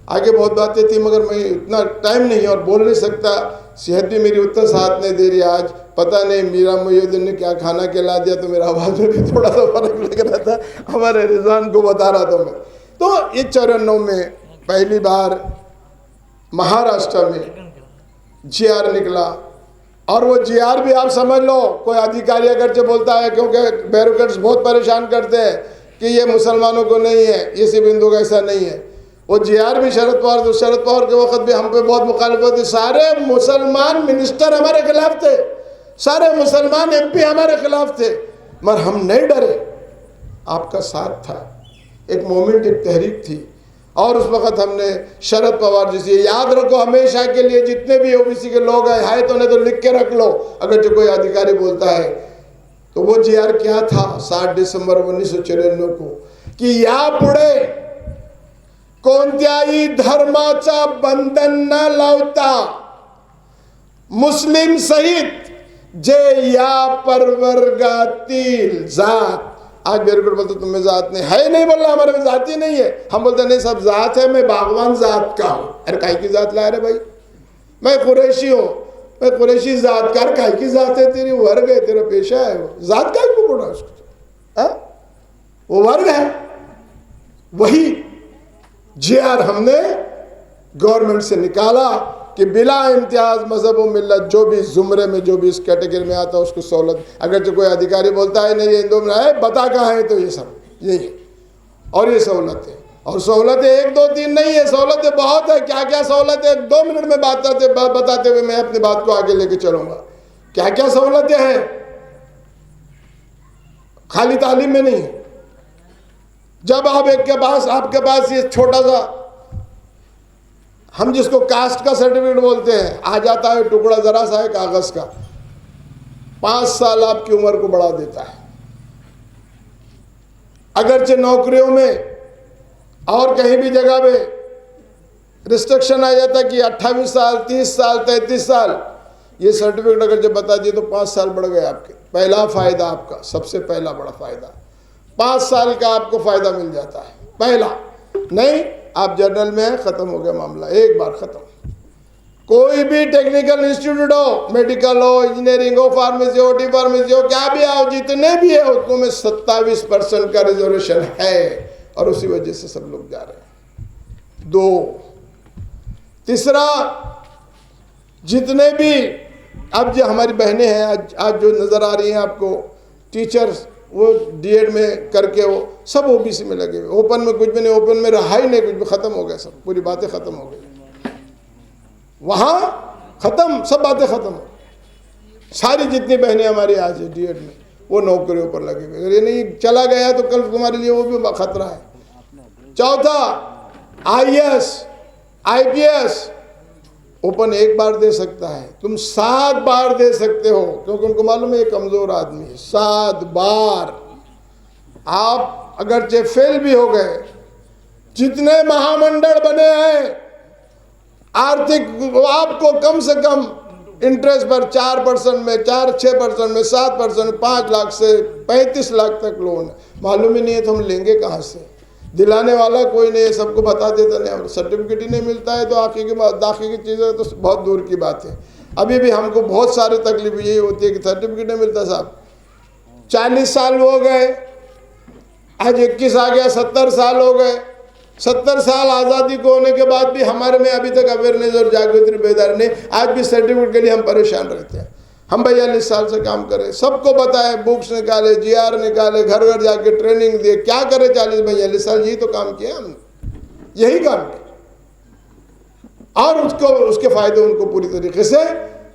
आगे बहुत बातें थी मगर मैं इतना टाइम नहीं और बोल नहीं सकता। सेहत भी मेरी उतना साथ नहीं दे रही आज, पता नहीं मीरा मोहिउद्दीन ने क्या खाना खिला दिया तो मेरा आवाज़ में भी थोड़ा सा फर्क लग रहा था। हमारे रिजवान को बता रहा था मैं। तो ये 94 में पहली बार महाराष्ट्र में जीआर निकला, और वो जीआर भी आप समझ लो, कोई अधिकारी अगर जो बोलता है, क्योंकि बैरोक्रेट्स बहुत परेशान करते हैं कि ये मुसलमानों को नहीं है, ये सिर्फ हिंदू का, ऐसा नहीं है। वो जीआर भी शरद पवार के वक्त भी हम पे बहुत मुखालफत थी। सारे मुसलमान मिनिस्टर हमारे खिलाफ थे, सारे मुसलमान एमपी हमारे खिलाफ थे, मगर हम नहीं डरे। आपका साथ था, एक मोमेंट, एक तहरीक थी, और उस वक्त हमने शरद पवार जी से, याद रखो हमेशा के लिए, जितने भी ओबीसी के लोग हैं तो उन्हें तो लिख के रख लो, अगर जो कोई अधिकारी बोलता है तो वो जीआर क्या था 7 डिसेंबर 1994 को, कि यापुढे कोणत्याही धर्माचा बंधन न लावता मुस्लिम सहित जे या प्रवर्गातील जात, आज बैरोक्रेट बोलते तुम्हें जात नहीं है, नहीं बोल रहा हमारे में जाति नहीं है, हम बोलते नहीं सब जात है, मैं बागवान जात का हूं। अरे काय की जात ला रहे भाई, मैं कुरैशी हूं, मैं कुरैशी जात का, काय की जात है तेरी, वर्ग है, तेरा पेशा है, वो जात काय को बोला उसको, वो वर्ग है। वही जीआर हमने गवर्नमेंट से निकाला कि बिला इम्तियाज मजहब व मिल्लत, जो भी जुमरे में, जो भी इस कैटेगरी में आता है उसको सहूलत। अगर जो कोई अधिकारी बोलता है नहीं ये हिंदू में है, बता कहाँ है, तो ये सब यही है, और ये सहूलतें, और सहूलतें 1 2 3 नहीं है, सहूलतें बहुत है। क्या क्या सहूलतें, 2 मिनट में बताते हुए मैं अपनी बात को आगे लेके चलूंगा। क्या क्या सहूलतें हैं, खाली तालीम में नहीं है। जब आप आपके पास ये छोटा सा, हम जिसको कास्ट का सर्टिफिकेट बोलते हैं, आ जाता है टुकड़ा जरा सा है कागज का, 5 साल आपकी उम्र को बढ़ा देता है। अगरचे नौकरियों में और कहीं भी जगह पे रिस्ट्रिक्शन आ जाता है कि 28 साल, 30 साल, 33 साल, ये सर्टिफिकेट अगर जब बता दिए तो 5 साल बढ़ गए आपके। पहला फायदा आपका, सबसे पहला बड़ा फायदा, 5 साल का आपको फायदा मिल जाता है। पहला नहीं, आप जर्नल में खत्म हो गया मामला, एक बार खत्म। कोई भी टेक्निकल इंस्टीट्यूट हो, मेडिकल हो, इंजीनियरिंग हो, फार्मेसी हो, टी फार्मेसी हो, क्या भी आओ, जितने भी है उसमें 27% का रिजर्वेशन है, और उसी वजह से सब लोग जा रहे हैं। 2, तीसरा, जितने भी अब जो हमारी बहनें हैं आज जो नजर आ रही हैं आपको, टीचर्स, वो डीएड में करके वो सब ओबीसी में लगे हुए, ओपन में कुछ भी नहीं, ओपन में रहा ही नहीं, कुछ भी खत्म हो गया, सब पूरी बातें खत्म हो गई, वहाँ खत्म, सब बातें खत्म हो। सारी जितनी बहनें हमारी आज है डीएड में, वो नौकरियों पर लगे हुए। अगर ये नहीं चला गया तो कल तुम्हारे लिए वो भी खतरा है। चौथा, आईएएस, आईपीएस ओपन 1 बार दे सकता है, तुम 7 बार दे सकते हो, क्योंकि उनको मालूम है ये कमजोर आदमी है। 7 बार आप अगर फेल भी हो गए, जितने महामंडल बने हैं आर्थिक, आपको कम से कम इंटरेस्ट पर 4% में, 4-6% में, 7%, 5 लाख से 35 लाख तक लोन है। मालूम ही नहीं है तो हम लेंगे कहाँ से, दिलाने वाला कोई नहीं है, सबको बता देता नहीं, सर्टिफिकेट ही नहीं मिलता है तो दाखिल की चीज़ें तो बहुत दूर की बात है। अभी भी हमको बहुत सारे तकलीफ यही होती है कि सर्टिफिकेट नहीं मिलता साहब। 40 साल हो गए, आज 21 आ गया, 70 साल हो गए। 70 साल आज़ादी को होने के बाद भी हमारे में अभी तक अवेयरनेस और जागृति बेदार नहीं। आज भी सर्टिफिकेट के लिए हम परेशान रहते हैं। हम 42 साल से काम कर रहे हैं, सबको बताए, बुक्स निकाले, जीआर निकाले, घर घर जाके ट्रेनिंग दिए, क्या करे 40-42 साल, यही तो काम किया हमने, यही काम किया, और उसके फायदे उनको पूरी तरीके से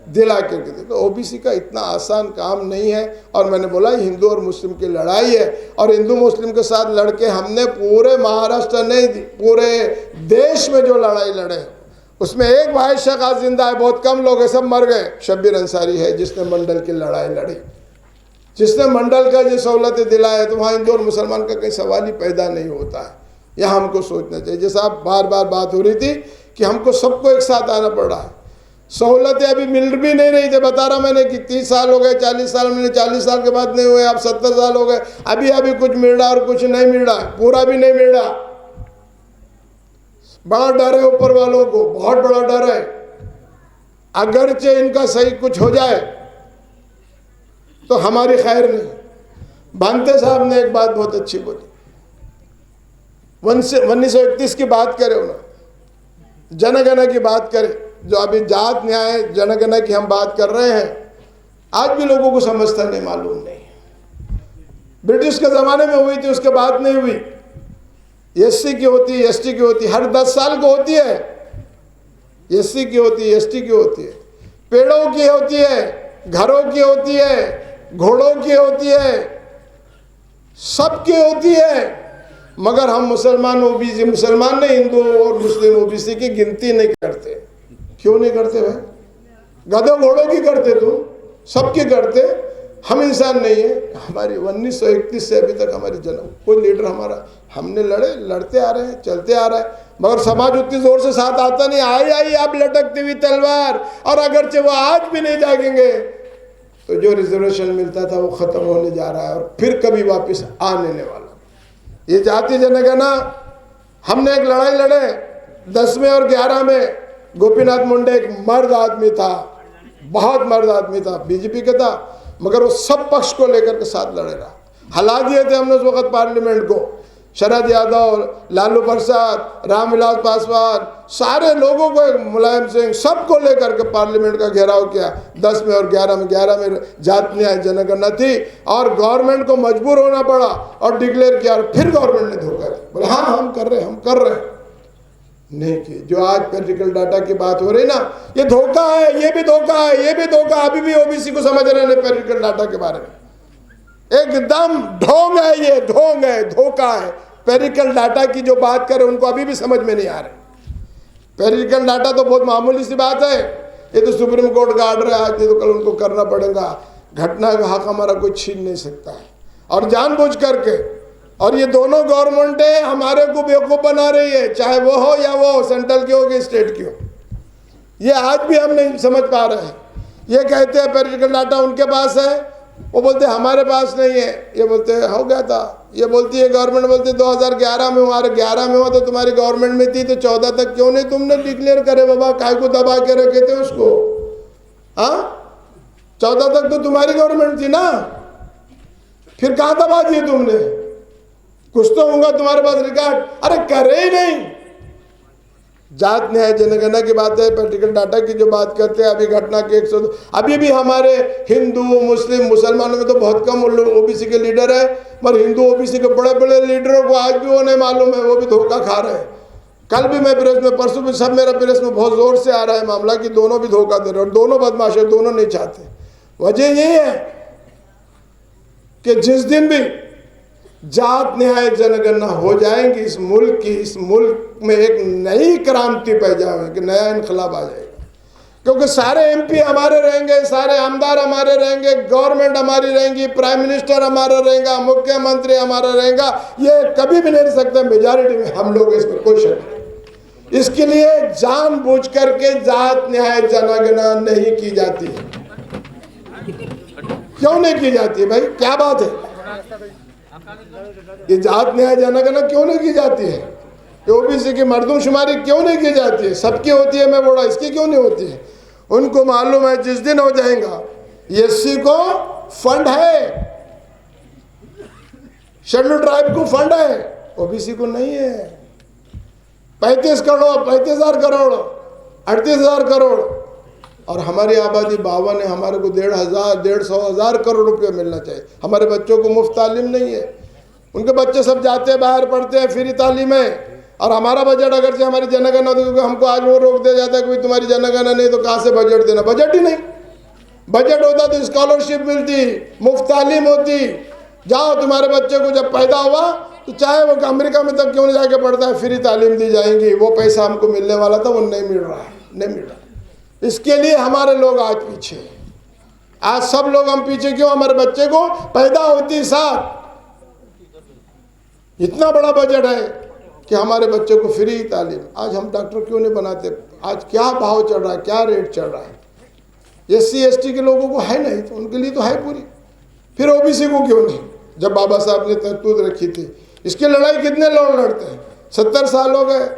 दिला के देखो। ओबीसी का इतना आसान काम नहीं है, और मैंने बोला हिंदू और मुस्लिम की लड़ाई है, और हिंदू मुस्लिम के साथ लड़के हमने पूरे महाराष्ट्र नहीं, पूरे देश में जो लड़ाई लड़े उसमें एक भाई शेख आज जिंदा है, बहुत कम लोग हैं, सब मर गए। शब्बीर अंसारी है जिसने मंडल की लड़ाई लड़ी, जिसने मंडल का जो सहूलतें दिलाए, तो वहाँ हिंदू और मुसलमान का कहीं सवाल ही पैदा नहीं होता है। यह हमको सोचना चाहिए। जैसा आप बार बार बात हो रही थी कि हमको सबको एक साथ आना पड़ रहा है, सहूलतें अभी मिल भी नहीं रही थे। बता रहा मैंने कि 30 साल हो गए, 40 साल मैंने 40 साल के बाद नहीं हुए, अब 70 साल हो गए, अभी कुछ मिल रहा और कुछ नहीं मिल रहा, पूरा भी नहीं मिल रहा। बड़ा डर है ऊपर वालों को, बहुत बड़ा डर है। अगरचे इनका सही कुछ हो जाए तो हमारी खैर नहीं। भांते साहब ने एक बात बहुत अच्छी बोली, 1931 की बात करें ना, जनगणना की बात करें, जो अभी जात न्याय जनगणना की हम बात कर रहे हैं, आज भी लोगों को समझता नहीं, मालूम नहीं। ब्रिटिश के ज़माने में हुई थी, उसके बाद नहीं हुई। एससी की होती है, एसटी की होती है, हर 10 साल को होती है। एससी की होती है, एसटी की होती है, पेड़ों की होती है, घरों की होती है, घोड़ों की होती है, सबकी होती है। मगर हम मुसलमान ओबीसी, मुसलमान नहीं, हिंदू और मुस्लिम ओबीसी की गिनती नहीं करते। क्यों नहीं करते भाई? गधों घोड़ों की करते, तुम सबकी करते, हम इंसान नहीं है। हमारी 1931 से अभी तक हमारी जन्म कोई लीडर हमारा, हमने लड़ते आ रहे हैं, चलते आ रहा है, मगर समाज उतनी जोर से साथ आता नहीं। आई आप लटकती हुई तलवार, और अगरचे वो आज भी नहीं जागेंगे तो जो रिजर्वेशन मिलता था वो खत्म होने जा रहा है और फिर कभी वापस आने नहीं वाला। ये जातीय जनगणना, हमने एक लड़ाई लड़े 10 में और 11 में। गोपीनाथ मुंडे एक मर्द आदमी था, बहुत मर्द आदमी था, बीजेपी का था, मगर वो सब पक्ष को लेकर के साथ लड़ेगा। हला दिए थे हमने उस वक्त पार्लियामेंट को। शरद यादव, लालू प्रसाद, रामविलास पासवान, सारे लोगों को, मुलायम सिंह, सबको लेकर के पार्लियामेंट का घेराव किया 10 में और 11 में। 11 में जात न्याय जनगणना थी और गवर्नमेंट को मजबूर होना पड़ा और डिक्लेयर किया, और फिर गवर्नमेंट ने धोखा दिया, बोले हाँ हम कर रहे हैं। नहीं की। जो आज पेरिकल डाटा की बात हो रही ना, ये धोखा है, ये भी धोखा है, ये भी धोखा। अभी भी ओबीसी को समझ रहे हैं पेरिकल डाटा के बारे में, एकदम ढोंग है, ये ढोंग है, धोखा है। पेरिकल डाटा की जो बात करें उनको अभी भी समझ में नहीं आ रही। पेरिकल डाटा तो बहुत मामूली सी बात है, ये तो सुप्रीम कोर्ट का ऑर्डर है, आज ये तो कल उनको करना पड़ेगा। घटना का हक हमारा कोई छीन नहीं सकता है, और जानबूझ करके। और ये दोनों गवर्नमेंटें हमारे को बेवकूफ़ बना रही है, चाहे वो हो या वो सेंट्रल की हो कि स्टेट की हो। ये आज भी हम नहीं समझ पा रहे हैं। ये कहते हैं पेरिकल डाटा उनके पास है, वो बोलते हमारे पास नहीं है। ये बोलते हो गया था, ये बोलती है गवर्नमेंट बोलती 2011 में हुआ। 11 में हुआ तो तुम्हारी गवर्नमेंट में थी, तो 14 तक क्यों नहीं तुमने डिक्लेयर करे बाबा? काय को दबा के रखे थे उसको? हाँ, 14 तक तो तुम्हारी गवर्नमेंट थी ना, फिर कहाँ दबा दिए तुमने? कुछ तो होगा तुम्हारे पास रिकॉर्ड। अरे करे ही नहीं। जात न्याय जनगणना की बात है, पेरिकल डाटा की जो बात करते हैं, अभी घटना के 102 अभी भी हमारे हिंदू मुस्लिम मुसलमानों में तो बहुत कम ओबीसी के लीडर है, मगर हिंदू ओबीसी के बड़े बड़े लीडरों को आज भी वो नहीं मालूम है, वो भी धोखा खा रहे हैं। कल भी मैं प्रेस में, परसों भी सब मेरा प्रेस में बहुत जोर से आ रहा है मामला कि दोनों भी धोखा दे रहे और दोनों बदमाश है, दोनों नहीं चाहते। वजह यही है कि जिस दिन भी जात न्याय जनगणना हो जाएंगी इस मुल्क में एक नई क्रांति पैदा जाएगी, नया इनकलाब आ जाएगा। क्योंकि सारे एमपी हमारे रहेंगे, सारे आमदार हमारे रहेंगे, गवर्नमेंट हमारी रहेंगी, प्राइम मिनिस्टर हमारा रहेगा, मुख्यमंत्री हमारा रहेगा। ये कभी भी नहीं रह सकता मेजॉरिटी में हम लोग, इसमें कोई शक नहीं। इसके लिए जानबूझ करके जात न्याय जनगणना नहीं की जाती है। क्यों नहीं की जाती है भाई? क्या बात है? ये जात न्याय जनगणना क्यों नहीं की जाती है? ओबीसी की मर्दमशुमारी क्यों नहीं की जाती है? सबकी होती है, मैं बोला इसकी क्यों नहीं होती है? उनको मालूम है जिस दिन हो जाएगा, एससी को फंड है, शेड्यूल ट्राइब को फंड है, ओबीसी को नहीं है। 35 करोड़, 35,000 करोड़, 38,000 करोड़, और हमारी आबादी 52 है। हमारे को 1,500 करोड़ रुपये मिलना चाहिए। हमारे बच्चों को मुफ्त तालीम नहीं है, उनके बच्चे सब जाते हैं बाहर पढ़ते हैं, फ्री तालीम है। और हमारा बजट अगर से हमारी जनगणना होती, क्योंकि हमको आज वो रोक दिया जाता है कि तुम्हारी जनगणना नहीं तो कहाँ से बजट देना? बजट ही नहीं। बजट होता तो स्कॉलरशिप मिलती, मुफ्त तालीम होती। जाओ, तुम्हारे बच्चे को जब पैदा हुआ तो चाहे वो अमेरिका में तक क्यों नहीं जाके पढ़ता है, फ्री तालीम दी जाएंगी। वो पैसा हमको मिलने वाला था, वो नहीं मिल रहा है, नहीं मिल रहा। इसके लिए हमारे लोग आज पीछे, आज सब लोग हम पीछे क्यों? हमारे बच्चे को पैदा होती साथ इतना बड़ा बजट है कि हमारे बच्चे को फ्री तालीम। आज हम डॉक्टर क्यों नहीं बनाते? आज क्या भाव चल रहा है, क्या रेट चल रहा है? एससी एसटी के लोगों को है नहीं, तो उनके लिए तो है पूरी, फिर ओबीसी को क्यों नहीं? जब बाबा साहब ने तरतूद रखी थी। इसकी लड़ाई कितने लोग लड़ते हैं? 70 साल हो गए।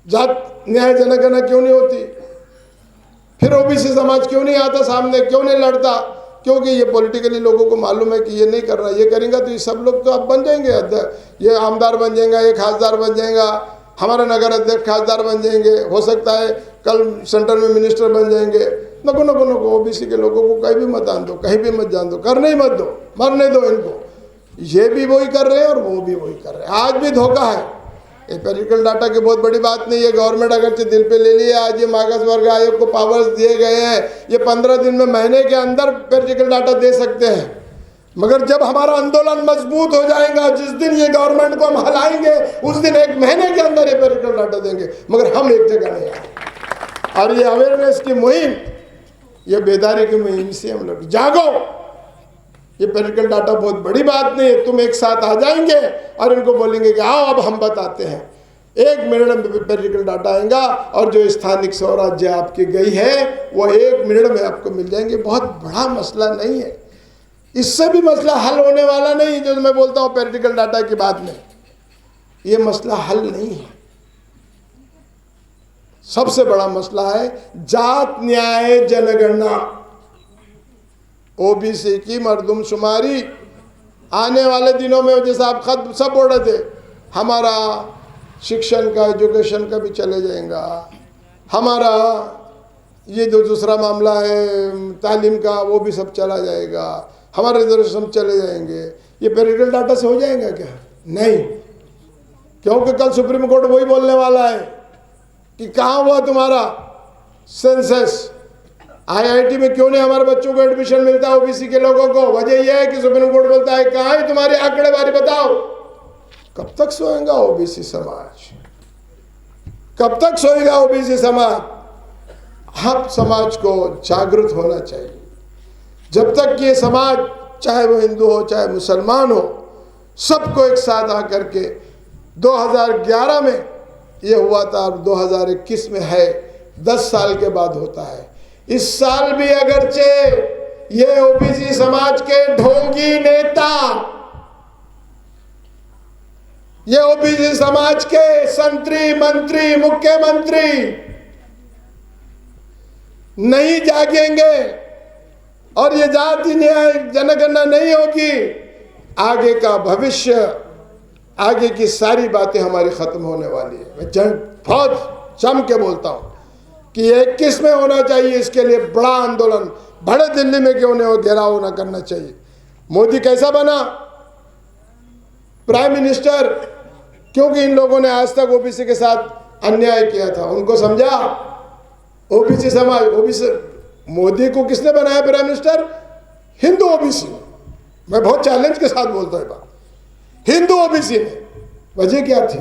जात न्याय जनगणना क्यों नहीं होती? फिर ओबीसी समाज क्यों नहीं आता सामने, क्यों नहीं लड़ता? क्योंकि ये पॉलिटिकली लोगों को मालूम है कि ये नहीं कर रहा, ये करेंगे तो ये सब लोग तो अब बन जाएंगे, ये आमदार बन जाएगा, ये खासदार बन जाएगा, हमारे नगर अध्यक्ष खासदार बन जाएंगे, हो सकता है कल सेंटर में मिनिस्टर बन जाएंगे। नको नको नको, ओबीसी के लोगों को कहीं भी मत आन दो, कहीं भी मत जान दो, करने ही मत दो, मरने दो इनको। ये भी वही कर रहे हैं और वो भी वही कर रहे हैं। आज भी धोखा है। ये पेरिकल डाटा की बहुत बड़ी बात नहीं है। गवर्नमेंट अगर दिल पे ले लिया, आज ये मागास वर्ग आयोग को पावर्स दिए गए हैं, ये 15 दिन में, महीने के अंदर पेरिकल डाटा दे सकते हैं। मगर जब हमारा आंदोलन मजबूत हो जाएगा, जिस दिन ये गवर्नमेंट को हम हलाएंगे, उस दिन 1 महीने के अंदर ये पेरिकल डाटा देंगे। मगर हम एक जगह नहीं आए। और ये अवेयरनेस की मुहिम, ये बेदारी की मुहिम से हम लोग जागो। ये पेरिकल डाटा बहुत बड़ी बात नहीं है। तुम एक साथ आ जाएंगे और इनको बोलेंगे कि आओ अब हम बताते हैं। 1 मिनट में पेरिकल डाटा आएगा और जो स्थानिक स्वराज्य आपकी गई है वो 1 मिनट में आपको मिल जाएंगे। बहुत बड़ा मसला नहीं है। इससे भी मसला हल होने वाला नहीं। जो मैं बोलता हूँ पेरिकल डाटा की बात में, ये मसला हल नहीं है। सबसे बड़ा मसला है जात न्याय जनगणना, ओबीसी की मर्दमशुमारी। आने वाले दिनों में जैसा आप खत सब बोल रहे थे, हमारा शिक्षण का, एजुकेशन का भी चले जाएगा, हमारा ये जो दूसरा मामला है तालीम का वो भी सब चला जाएगा, हमारे रिजर्वेशन चले जाएंगे। ये पेरिकल डाटा से हो जाएगा क्या? नहीं, क्योंकि कल सुप्रीम कोर्ट वही बोलने वाला है कि कहाँ हुआ तुम्हारा सेंसस। आईआईटी में क्यों नहीं हमारे बच्चों को एडमिशन मिलता है ओबीसी के लोगों को? वजह यह है कि सुप्रीम कोर्ट बोलता है कहाँ है तुम्हारे आंकड़ेबारी, बताओ। कब तक सोएगा ओबीसी समाज? कब तक सोएगा ओबीसी समाज? हम समाज को जागृत होना चाहिए। जब तक ये समाज, चाहे वो हिंदू हो चाहे मुसलमान हो, सबको एक साथ आकर के 2011 में ये हुआ था, 2021 में है, 10 साल के बाद होता है। इस साल भी अगरचे ये ओबीसी समाज के ढोंगी नेता, ये ओबीसी समाज के संतरी, मंत्री, मुख्यमंत्री नहीं जागेंगे और ये जाति न्याय जनगणना नहीं होगी, आगे का भविष्य, आगे की सारी बातें हमारी खत्म होने वाली है। मैं बहुत जम के बोलता हूं कि 21 में होना चाहिए। इसके लिए बड़ा आंदोलन, बड़े दिल्ली में क्यों नहीं हो, घेराव ना करना चाहिए। मोदी कैसा बना प्राइम मिनिस्टर? क्योंकि इन लोगों ने आज तक ओबीसी के साथ अन्याय किया था। उनको समझा ओबीसी समाज, ओबीसी। मोदी को किसने बनाया प्राइम मिनिस्टर? हिंदू ओबीसी। मैं बहुत चैलेंज के साथ बोलता हूँ बात, हिंदू ओबीसी ने। वजह क्या थी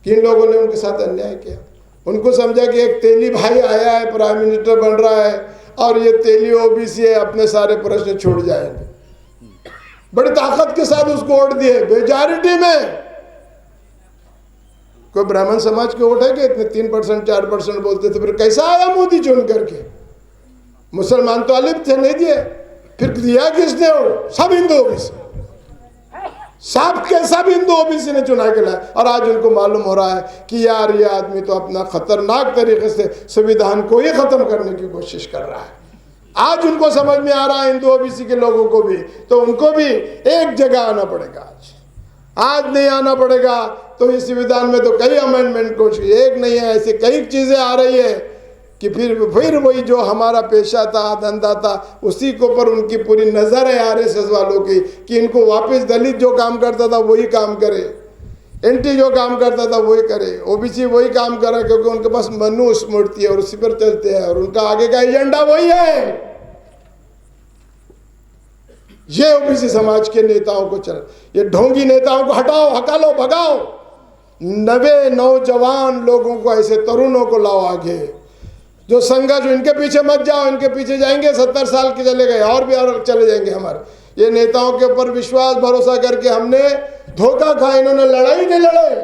कि इन लोगों ने उनके साथ अन्याय किया। उनको समझा कि एक तेली भाई आया है, प्राइम मिनिस्टर बन रहा है और ये तेली ओबीसी है, अपने सारे प्रश्न छोड़ जाएंगे। बड़ी ताकत के साथ उसको वोट दिए, मेजॉरिटी में। कोई ब्राह्मण समाज के वोट है कि इतने 3% 4% बोलते थे। फिर कैसा आया मोदी चुन करके? मुसलमान तो अलिप्त थे, नहीं दिए। फिर दिया किसने? सब हिंदू ओबीसी, सब के सब हिंदू ओबीसी ने चुना के लाया। और आज उनको मालूम हो रहा है कि यार ये आदमी तो अपना खतरनाक तरीके से संविधान को ही खत्म करने की कोशिश कर रहा है। आज उनको समझ में आ रहा है, हिंदू ओबीसी के लोगों को भी, तो उनको भी एक जगह आना पड़ेगा। आज नहीं आना पड़ेगा तो इस संविधान में तो कई अमेंडमेंट कोशिश, एक नहीं है, ऐसी कई चीजें आ रही है कि फिर वही जो हमारा पेशा था, धंधा था, उसी के ऊपर उनकी पूरी नज़र है आरएसएस वालों की कि इनको वापस दलित जो काम करता था वही काम करे, एनटी जो काम करता था वही करे, ओबीसी वही काम करे, क्योंकि उनके पास मनु स्मृति है और उसी पर चलते हैं और उनका आगे का एजेंडा वही है। ये ओबीसी समाज के नेताओं को चल, ये ढोंगी नेताओं को हटाओ, हकालो, भगाओ। नवे नौजवान लोगों को, ऐसे तरुणों को लाओ आगे, जो संघर्ष, इनके पीछे मत जाओ। इनके पीछे जाएंगे 70 साल के चले गए और भी और चले जाएंगे हमारे। ये नेताओं के ऊपर विश्वास भरोसा करके हमने धोखा खाया। इन्होंने लड़ाई नहीं लड़े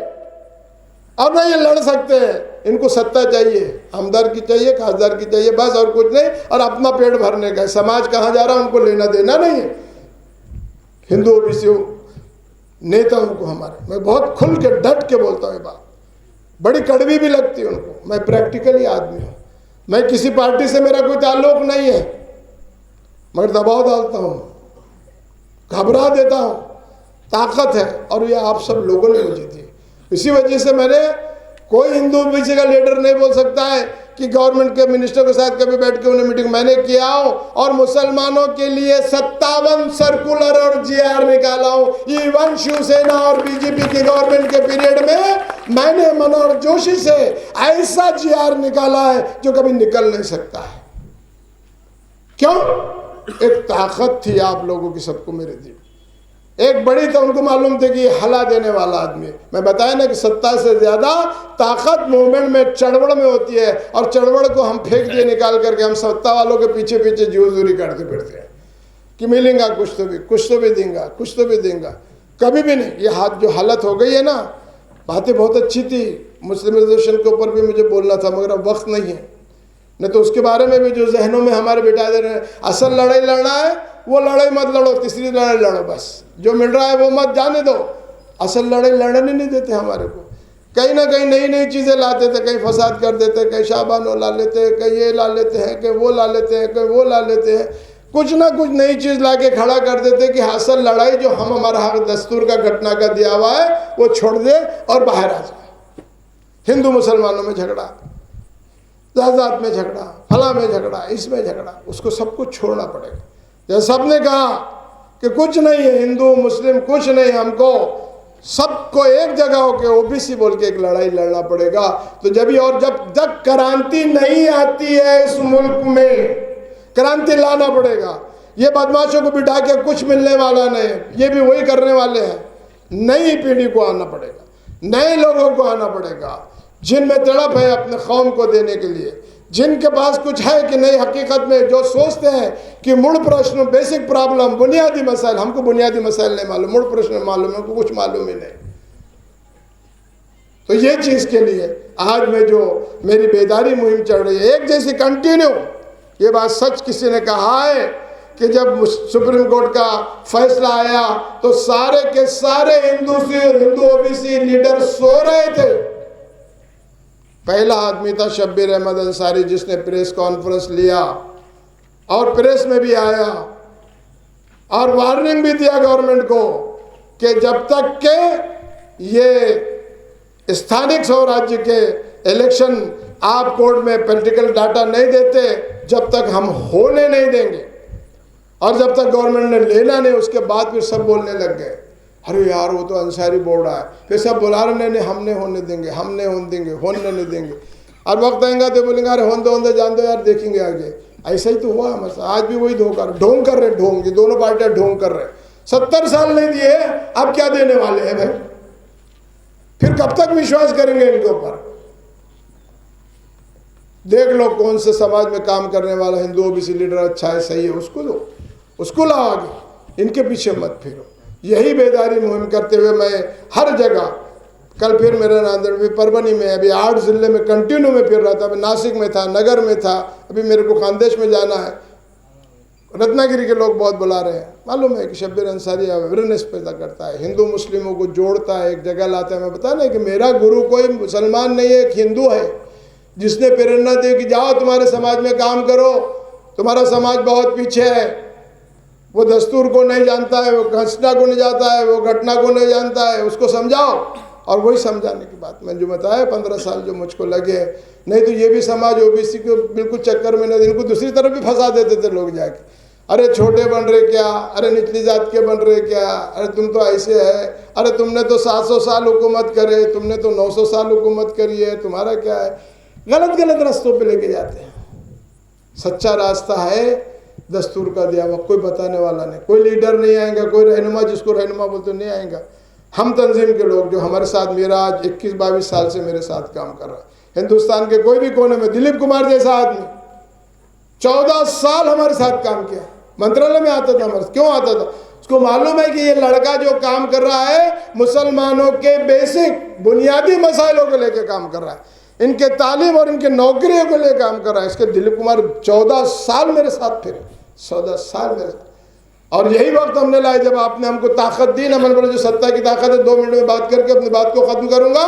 और नहीं ये लड़ सकते हैं। इनको सत्ता चाहिए, आमदार की चाहिए, खासदार की चाहिए, बस, और कुछ नहीं। और अपना पेट भरने का, समाज कहाँ जा रहा है उनको लेना देना नहीं है। हिंदू ओबीसी नेताओं को हमारे, मैं बहुत खुल के डट के बोलता हूँ ये बात, बड़ी कड़वी भी लगती है उनको। मैं प्रैक्टिकली आदमी हूँ, मैं किसी पार्टी से मेरा कोई ताल्लुक नहीं है, मगर दबाव डालता हूँ, घबरा देता हूँ। ताकत है और ये आप सब लोगों ने मुझे दी। इसी वजह से मैंने, कोई हिंदू ओबीसी का लीडर नहीं बोल सकता है कि गवर्नमेंट के मिनिस्टर के साथ कभी बैठ के उन्हें मीटिंग मैंने किया हो, और मुसलमानों के लिए 57 सर्कुलर और जीआर निकाला हूं। इवन शिवसेना और बीजेपी की गवर्नमेंट के पीरियड में मैंने मनोहर जोशी से ऐसा जीआर निकाला है जो कभी निकल नहीं सकता है। क्यों? एक ताकत थी आप लोगों की, सबको मेरे दिल एक बड़ी, तो उनको मालूम थे कि ये हला देने वाला आदमी है। मैं बताया ना कि सत्ता से ज्यादा ताकत मूवमेंट में, चढ़वड़ में होती है, और चढ़वड़ को हम फेंक दिए निकाल करके, हम सत्ता वालों के पीछे पीछे जोजूरी करते फिरते हैं कि मिलेगा कुछ तो भी देंगे, कुछ तो भी देंगे। कभी भी नहीं। ये हाथ जो हालत हो गई है ना, बातें बहुत अच्छी थी, मुस्लिम रिजर्वेशन के ऊपर भी मुझे बोलना था, मगर अब वक्त नहीं है। नहीं तो उसके बारे में भी जो जहनों में हमारे बिठा दे रहे हैं, असल लड़ाई लड़ना है वो लड़ाई मत लड़ो, तीसरी लड़ाई लड़ो, बस जो मिल रहा है वो मत जाने दो। असल लड़ाई लड़ने नहीं देते हमारे को। कहीं ना कहीं नई नई चीज़ें लाते थे, कहीं फसाद कर देते, कहीं शाबानो ला लेते हैं, कहीं ये ला लेते हैं, कहीं वो ला लेते हैं, कहीं वो ला लेते हैं, कुछ ना कुछ नई चीज़ ला के खड़ा कर देते कि असल लड़ाई जो हम हमारा हक दस्तूर का घटना का दिया हुआ है वो छोड़ दे और बाहर आ जाए। हिंदू मुसलमानों में झगड़ा, जात में झगड़ा, फला में झगड़ा, इसमें झगड़ा, उसको सब कुछ छोड़ना पड़ेगा। जैसे सबने कहा कि कुछ नहीं है हिंदू मुस्लिम, कुछ नहीं, हमको सबको एक जगह होके ओबीसी बोल के एक लड़ाई लड़ना पड़ेगा। तो जब तक क्रांति नहीं आती है इस मुल्क में, क्रांति लाना पड़ेगा। ये बदमाशों को बिठा के कुछ मिलने वाला नहीं है, ये भी वही करने वाले हैं। नई पीढ़ी को आना पड़ेगा, नए लोगों को आना पड़ेगा, जिनमें तड़प है अपने कौम को देने के लिए, जिनके पास कुछ है कि नहीं हकीकत में, जो सोचते हैं कि मूल प्रश्न, बेसिक प्रॉब्लम, बुनियादी मसाइल, हमको बुनियादी मसाइल नहीं मालूम, मूल प्रश्न मालूम है, हमको कुछ मालूम ही नहीं। तो ये चीज़ के लिए आज में जो मेरी बेदारी मुहिम चल रही है, एक जैसी कंटिन्यू, ये बात सच किसी ने कहा है कि जब सुप्रीम कोर्ट का फैसला आया तो सारे के सारे हिंदू ओबीसी लीडर सो रहे थे। पहला आदमी था शब्बीर अहमद अंसारी, जिसने प्रेस कॉन्फ्रेंस लिया और प्रेस में भी आया और वार्निंग भी दिया गवर्नमेंट को कि जब तक के ये स्थानिक स्वराज्य के इलेक्शन आप कोर्ट में पॉलिटिकल डाटा नहीं देते, जब तक हम होने नहीं देंगे। और जब तक गवर्नमेंट ने लेना नहीं, उसके बाद फिर सब बोलने लग गए, अरे यार वो तो अंसारी बोल रहा है। फिर सब बोला रहे नहीं हमने होने देंगे, हमने होने देंगे, होने नहीं देंगे। और वक्त आएगा तो बोलेंगे अरे होने दो जान दो यार, देखेंगे आगे। ऐसा ही तो हुआ हमारे, आज भी वही धोखा, ढोंग कर रहे, ढोंग, ये दोनों पार्टियां ढोंग कर रहे। 70 साल नहीं दिए, अब क्या देने वाले हैं भाई? फिर कब तक विश्वास करेंगे इनके ऊपर? देख लो कौन से समाज में काम करने वाला हिंदू ओबीसी लीडर अच्छा है, सही है, उसको दो, उसको लाओ आगे, इनके पीछे मत फिरो। यही बेदारी मुहिम करते हुए मैं हर जगह, कल फिर मेरा नांदेड़ में, परभनी में, अभी 8 जिले में कंटिन्यू में फिर रहा था। अभी नासिक में था, नगर में था, अभी मेरे को खानदेश में जाना है। रत्नागिरी के लोग बहुत बुला रहे हैं। मालूम है कि शब्बीर अंसारी अवेयरनेस पैदा करता है, हिंदू मुस्लिमों को जोड़ता है, एक जगह लाता है। मैं बता ना कि मेरा गुरु कोई मुसलमान नहीं है, एक हिंदू है, जिसने प्रेरणा दी कि जाओ तुम्हारे समाज में काम करो, तुम्हारा समाज बहुत पीछे है, वो दस्तूर को नहीं जानता है, वो घटना को नहीं जानता है, वो घटना को नहीं जानता है, उसको समझाओ। और वही समझाने की बात मैं जो बताया 15 साल जो मुझको लगे, नहीं तो ये भी समाज ओबीसी को बिल्कुल चक्कर में नहीं, इनको दूसरी तरफ भी फंसा देते थे लोग जाके। अरे छोटे बन रहे क्या, अरे निचली जात के बन रहे क्या, अरे तुम तो ऐसे है, अरे तुमने तो 700 साल हुकूमत करे, तुमने तो 900 साल हुकूमत करी है, तुम्हारा क्या है। गलत गलत रास्तों पे लेके जाते हैं। सच्चा रास्ता है दस्तूर का दिया हुआ, कोई बताने वाला नहीं, कोई लीडर नहीं आएगा, कोई रहनुमा, जिसको रहनुमा बोलते नहीं आएगा। हम तंजीम के लोग जो हमारे साथ, मेरा आज 21-22 साल से मेरे साथ काम कर रहा है, हिंदुस्तान के कोई भी कोने में, दिलीप कुमार जैसा आदमी 14 साल हमारे साथ काम किया, मंत्रालय में आता था हमारे। क्यों आता था? उसको मालूम है कि ये लड़का जो काम कर रहा है मुसलमानों के बेसिक बुनियादी मसाइलों को लेकर काम कर रहा है, इनके तालीम और इनके नौकरियों को लेकर काम कर रहा है। इसके दिलीप कुमार 14 साल मेरे साथ फिरे, 14 साल मेरे साथ। और यही वक्त हमने लाया जब आपने हमको ताकत दी ना। मैंने बोला जो सत्ता की ताकत है, 2 मिनट में बात करके अपनी बात को खत्म करूंगा।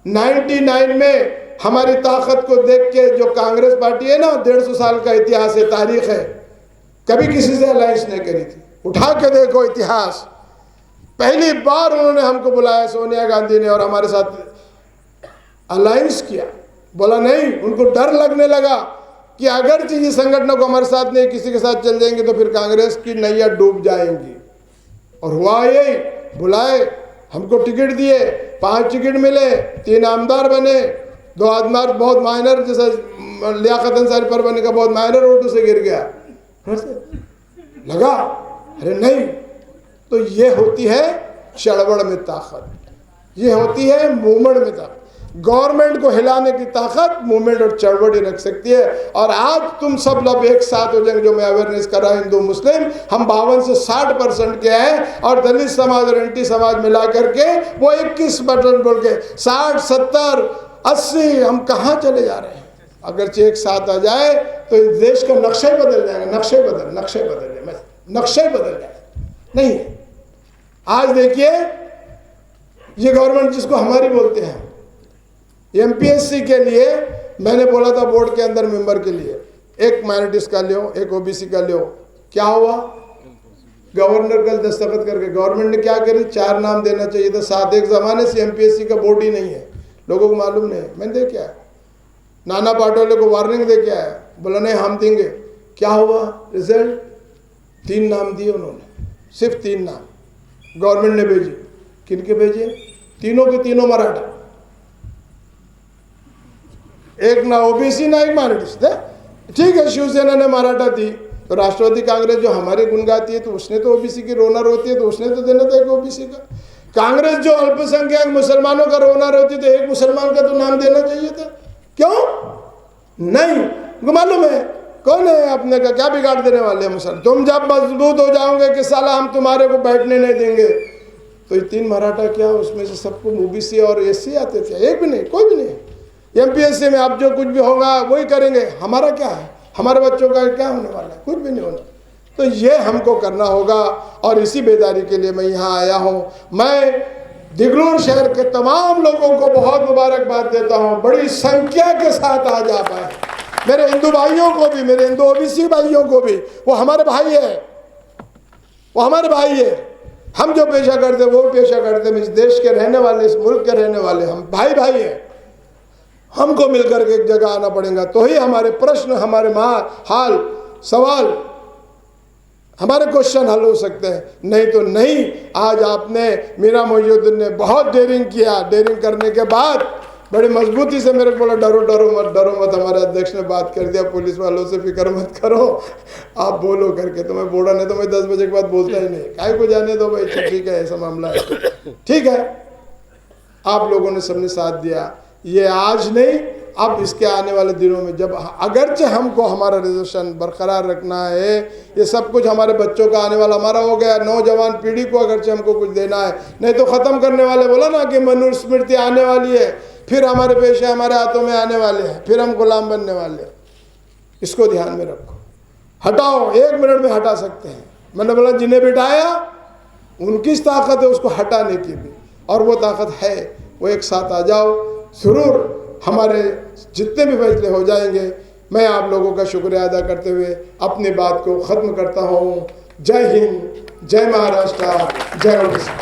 99 में हमारी ताकत को देख के जो कांग्रेस पार्टी है ना, 150 साल का इतिहास है, तारीख है, कभी किसी से अलायंस नहीं करी थी। उठा के देखो इतिहास, पहली बार उन्होंने हमको बुलाया, सोनिया गांधी ने, और हमारे साथ अलायंस किया। बोला नहीं, उनको डर लगने लगा कि अगर ये संगठनों को हमारे साथ नहीं, किसी के साथ चल जाएंगे तो फिर कांग्रेस की नैया डूब जाएंगी। और हुआ यही, बुलाए, हमको टिकट दिए, 5 टिकट मिले, 3 आमदार बने, 2 आमदार बहुत माइनर, जैसा लियाकत अंसारी पर बने का बहुत माइनर वोटों से गिर गया। लगा अरे नहीं, तो ये होती है चड़बड़ में ताकत, ये होती है मूवमेंट में ताकत। गवर्नमेंट को हिलाने की ताकत मूवमेंट और चड़बड़ ही रख सकती है। और आज तुम सब लोग एक साथ हो जाएंगे, जो मैं अवेयरनेस कर रहा हूं, हिंदू मुस्लिम, हम 52 से 60% के हैं, और दलित समाज और एंटी समाज मिला करके वो 21% बोल के 60, 70, 80 हम कहाँ चले जा रहे हैं। अगर एक साथ आ जाए तो इस देश का नक्शा ही बदल जाएगा, नक्शे बदल जाए। नहीं, आज देखिए ये गवर्नमेंट जिसको हमारी बोलते हैं, एमपीएससी के लिए मैंने बोला था बोर्ड के अंदर मेंबर के लिए, एक माइनॉरिटीज का लो, एक ओबीसी का लो, क्या हुआ? गवर्नर कल दस्तखत करके गवर्नमेंट ने क्या करी, 4 नाम देना चाहिए था, 7 एक जमाने से एमपीएससी का बोर्ड ही नहीं है, लोगों को मालूम नहीं। मैंने दे क्या, नाना पाटोले को वार्निंग दे के आया, बोला नहीं हम देंगे। क्या हुआ रिजल्ट? 3 नाम दिए उन्होंने, सिर्फ 3 नाम गवर्नमेंट ने भेजे। किनके भेजे? तीनों के तीनों मराठा, एक ना ओबीसी ना एक माइनॉरिटी। ठीक है, शिवसेना ने मराठा दी, तो राष्ट्रवादी कांग्रेस जो हमारी गुण गाती है तो उसने तो ओबीसी की रोना रोती है, तो उसने तो देना था एक ओबीसी का। कांग्रेस जो अल्पसंख्यक मुसलमानों का रोना रोती तो एक मुसलमान का तो नाम देना चाहिए था। क्यों नहीं? उनको मालूम है कौन है अपने का क्या बिगाड़ देने वाले हैं मुसलमान। तुम जब मजबूत हो जाओगे कि साला हम तुम्हारे को बैठने नहीं देंगे, तो ये 3 मराठा क्या, उसमें से सबको ओबीसी और एससी आते थे, एक भी नहीं, कोई भी नहीं। एमपीएससी में अब जो कुछ भी होगा वही करेंगे, हमारा क्या है, हमारे बच्चों का क्या होने वाला है, कुछ भी नहीं होना। तो ये हमको करना होगा, और इसी बेदारी के लिए मैं यहाँ आया हूँ। मैं दिगलूर शहर के तमाम लोगों को बहुत मुबारकबाद देता हूँ, बड़ी संख्या के साथ आज आ पाए। मेरे हिंदू भाइयों को भी, मेरे हिंदू ओबीसी भाइयों को भी, वो हमारे भाई है, वो हमारे भाई है। हम जो पेशा करते वो पेशा करते, इस देश के रहने वाले, इस मुल्क के रहने वाले, हम भाई भाई हैं। हमको मिलकर के एक जगह आना पड़ेगा, तो ही हमारे प्रश्न, हमारे हाल सवाल, हमारे क्वेश्चन हल हो सकते हैं, नहीं तो नहीं। आज आपने, मीरा मोहिउद्दीन ने बहुत डेयरिंग किया, डेयरिंग करने के बाद बड़ी मजबूती से मेरे को बोला डरो डरो मत, डरो मत। हमारे अध्यक्ष ने बात कर दिया, पुलिस वालों से फिक्र मत करो, आप बोलो करके। तो मैं बोला, नहीं तो मैं 10 बजे के बाद बोलता ही नहीं, काहे को जाने दो भाई, ठीक है ऐसा मामला है, ठीक है। आप लोगों ने सबने साथ दिया, ये आज नहीं, अब इसके आने वाले दिनों में, जब अगरचे हमको हमारा रिजर्वेशन बरकरार रखना है, ये सब कुछ हमारे बच्चों का आने वाला हमारा हो गया, नौजवान पीढ़ी को अगरचे हमको कुछ देना है, नहीं तो ख़त्म करने वाले, बोला ना कि मनुस्मृति आने वाली है, फिर हमारे पेशे हमारे हाथों में आने वाले हैं, फिर हम गुलाम बनने वाले हैं। इसको ध्यान में रखो, हटाओ, 1 मिनट में हटा सकते हैं। मैंने बोला जिन्हें बिठाया उनकी ताकत है उसको हटाने की भी, और वो ताकत है, वो एक साथ आ जाओ, ज़रूर हमारे जितने भी फैसले हो जाएंगे। मैं आप लोगों का शुक्रिया अदा करते हुए अपनी बात को ख़त्म करता हूँ। जय हिंद, जय महाराष्ट्र, जय ओडिशा।